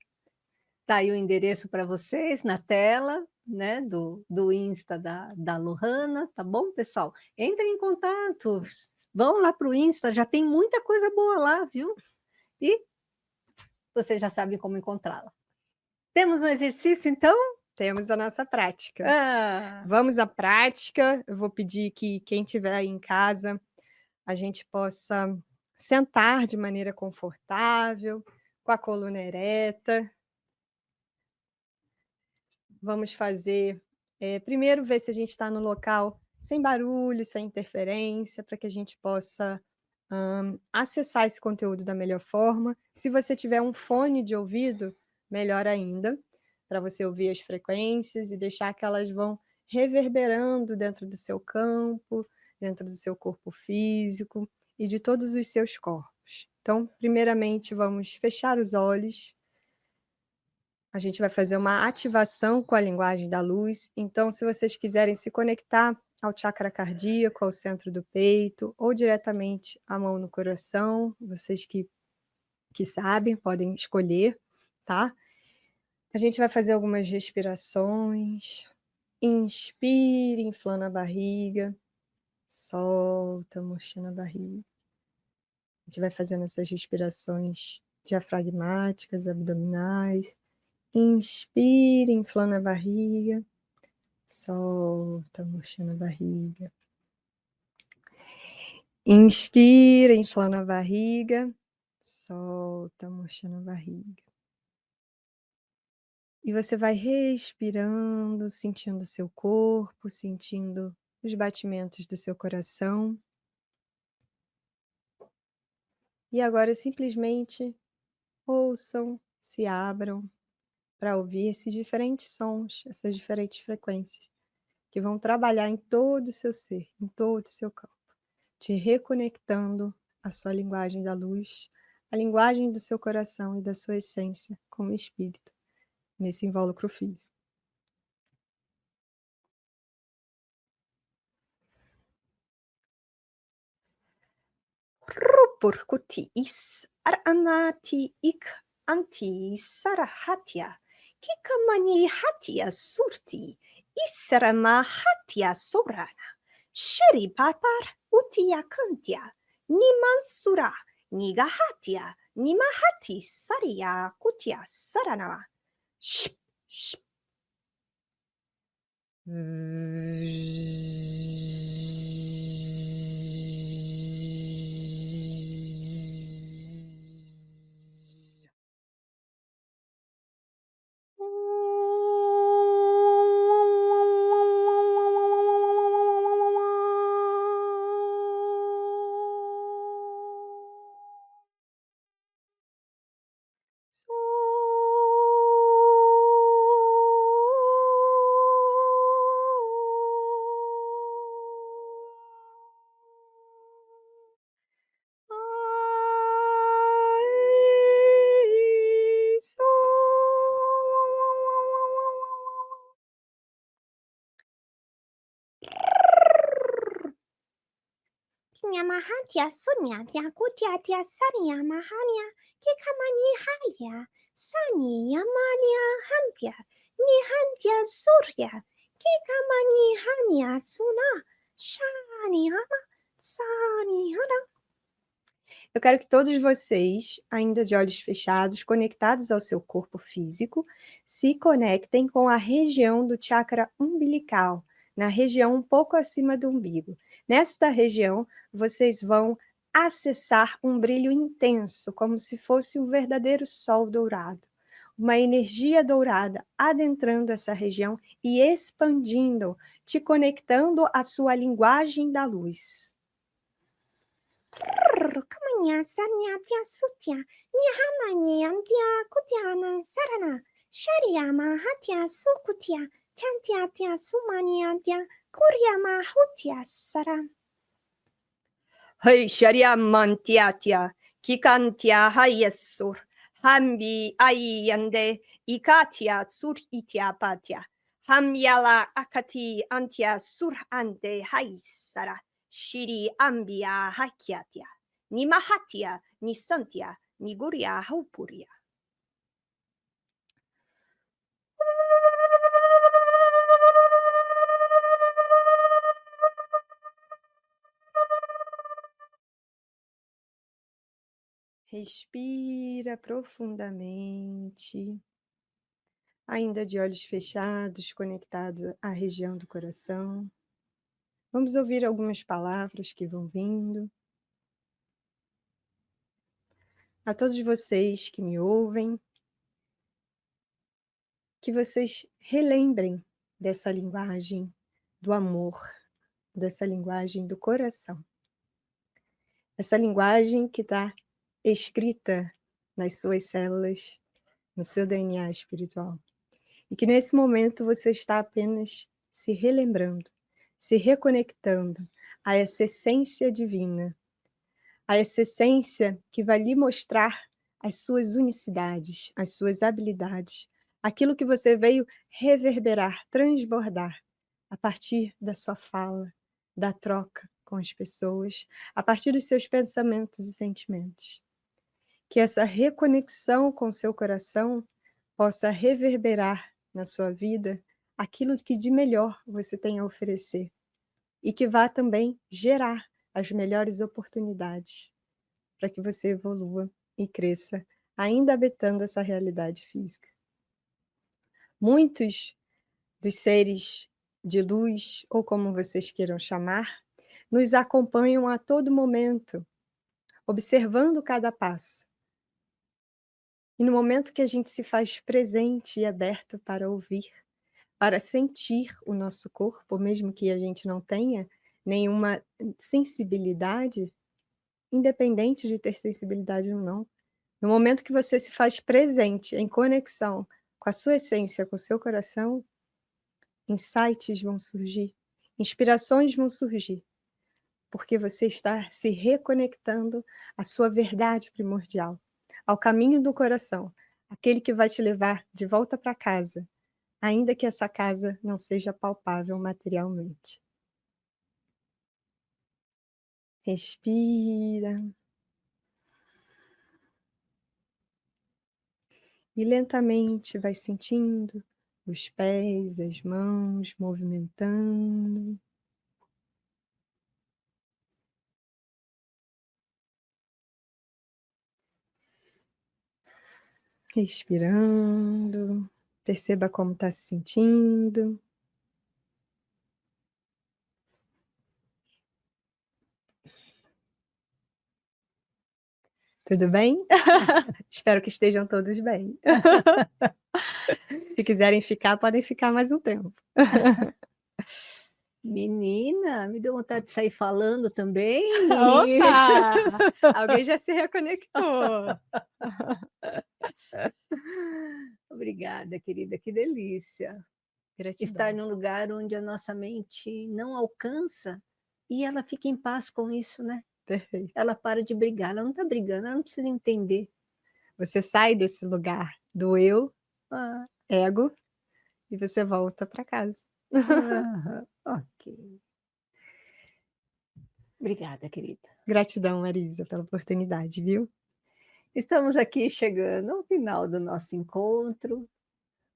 Tá aí o endereço para vocês na tela, né, do Insta da Lohana, tá bom, pessoal? Entrem em contato, vão lá para o Insta, já tem muita coisa boa lá, viu? E vocês já sabem como encontrá-la. Temos um exercício, então? Temos a nossa prática. Ah, Vamos à prática. Eu vou pedir que quem estiver aí em casa, a gente possa sentar de maneira confortável, com a coluna ereta. vamos fazer, primeiro ver se a gente está no local sem barulho, sem interferência, para que a gente possa, acessar esse conteúdo da melhor forma. Se você tiver um fone de ouvido, melhor ainda, para você ouvir as frequências e deixar que elas vão reverberando dentro do seu campo, dentro do seu corpo físico e de todos os seus corpos. Então, primeiramente, vamos fechar os olhos. A gente vai fazer uma ativação com a linguagem da luz. Então, se vocês quiserem se conectar ao chakra cardíaco, ao centro do peito, ou diretamente a mão no coração, vocês que sabem, podem escolher, tá? A gente vai fazer algumas respirações. Inspire, inflando a barriga. Solta, murchando a barriga. A gente vai fazendo essas respirações diafragmáticas, abdominais. Inspire, inflando a barriga. Solta, murchando a barriga. Inspira, inflando a barriga. Solta, murchando a barriga. E você vai respirando, sentindo o seu corpo, sentindo os batimentos do seu coração. E agora simplesmente ouçam, se abram para ouvir esses diferentes sons, essas diferentes frequências, que vão trabalhar em todo o seu ser, em todo o seu campo, te reconectando à sua linguagem da luz, a linguagem do seu coração e da sua essência como espírito, nesse invólucro físico. Rupurkuti is aramati ik anti sarahatya kikamani hatya surti israma hatya sorana sheri papar utiyakantya nimansura nigahatya nimahati sarya kutya sarana shp shp. Mahatya Sunya Yakutya Sanya Mahanya Kikamani Haya Sani Yamanya Hantya Nihantya Surya Kikamani Hanya Suna Shani Hama Sani Hana. Eu quero que todos vocês, ainda de olhos fechados, conectados ao seu corpo físico, se conectem com a região do chakra umbilical, na região um pouco acima do umbigo. Nesta região, vocês vão acessar um brilho intenso, como se fosse um verdadeiro sol dourado. Uma energia dourada adentrando essa região e expandindo, te conectando à sua linguagem da luz. Kamanya Sanya Tya Sutya Nihamani Antya Kutyana Sarana Sharyama Hatya Sukutya Chantya Tya Sumani Antya Kuryama Hutya Sara. Hey Sharyamantya Kikantya Hayasur Hambi Ayande Ikatya Sur Ityapatya Hamyala Akati Antya Sur Ante Haisara Shiri Ambia Hakyatya Nimahatya Nisantya Nigurya Haupurya. Respira profundamente, ainda de olhos fechados, conectados à região do coração. Vamos ouvir algumas palavras que vão vindo. A todos vocês que me ouvem, que vocês relembrem dessa linguagem do amor, dessa linguagem do coração. Essa linguagem que está escrita nas suas células, no seu DNA espiritual. E que nesse momento você está apenas se relembrando, se reconectando a essa essência divina, a essa essência que vai lhe mostrar as suas unicidades, as suas habilidades, aquilo que você veio reverberar, transbordar a partir da sua fala, da troca com as pessoas, a partir dos seus pensamentos e sentimentos. Que essa reconexão com o seu coração possa reverberar na sua vida aquilo que de melhor você tem a oferecer e que vá também gerar as melhores oportunidades para que você evolua e cresça, ainda habitando essa realidade física. Muitos dos seres de luz, ou como vocês queiram chamar, nos acompanham a todo momento, observando cada passo. E no momento que a gente se faz presente e aberto para ouvir, para sentir o nosso corpo, mesmo que a gente não tenha nenhuma sensibilidade, independente de ter sensibilidade ou não, no momento que você se faz presente, em conexão com a sua essência, com o seu coração, insights vão surgir, inspirações vão surgir, porque você está se reconectando à sua verdade primordial, ao caminho do coração, aquele que vai te levar de volta para casa, ainda que essa casa não seja palpável materialmente. Respira. E lentamente vai sentindo os pés, as mãos movimentando. Respirando. Perceba como está se sentindo. Tudo bem? Espero que estejam todos bem. Se quiserem ficar, podem ficar mais um tempo. Menina, me deu vontade de sair falando também. Opa! Alguém já se reconectou. Obrigada, querida, que delícia. Gratidão. Estar num lugar onde a nossa mente não alcança e ela fica em paz com isso, né? Perfeito. Ela para de brigar, ela não está brigando, ela não precisa entender. Você sai desse lugar do eu, Ah, ego, e você volta para casa. ok. Obrigada, querida. Gratidão, Marisa, pela oportunidade, viu? Estamos aqui chegando ao final do nosso encontro.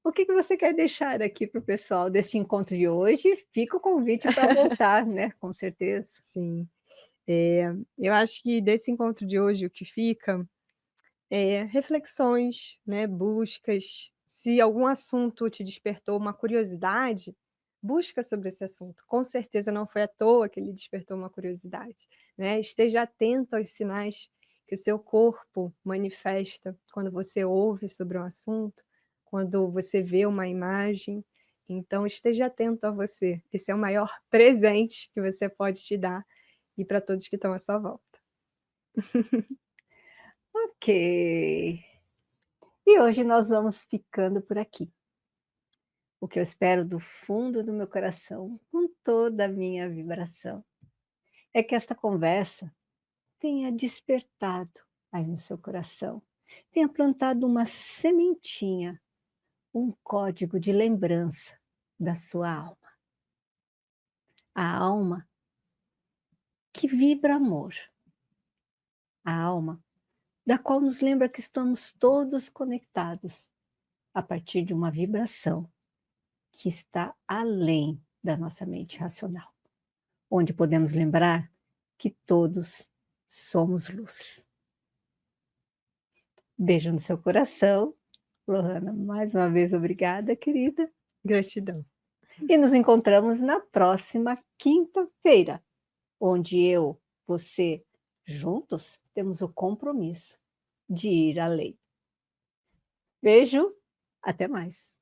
O que você quer deixar aqui para o pessoal deste encontro de hoje? Fica o convite para voltar, né? Com certeza. Sim. Eu acho que desse encontro de hoje o que fica é reflexões, né? Buscas. Se algum assunto te despertou uma curiosidade, busca sobre esse assunto. Com certeza não foi à toa que ele despertou uma curiosidade, né? Esteja atento aos sinais que o seu corpo manifesta quando você ouve sobre um assunto, quando você vê uma imagem. Então, esteja atento a você. Esse é o maior presente que você pode te dar e para todos que estão à sua volta. Ok. E hoje nós vamos ficando por aqui. O que eu espero do fundo do meu coração, com toda a minha vibração, é que esta conversa tenha despertado aí no seu coração, tenha plantado uma sementinha, um código de lembrança da sua alma. A alma que vibra amor. A alma da qual nos lembra que estamos todos conectados a partir de uma vibração que está além da nossa mente racional, onde podemos lembrar que todos somos luz. Beijo no seu coração. Lohana, mais uma vez obrigada, querida. Gratidão. E nos encontramos na próxima quinta-feira, onde eu, você, juntos, temos o compromisso de ir além. Beijo, até mais.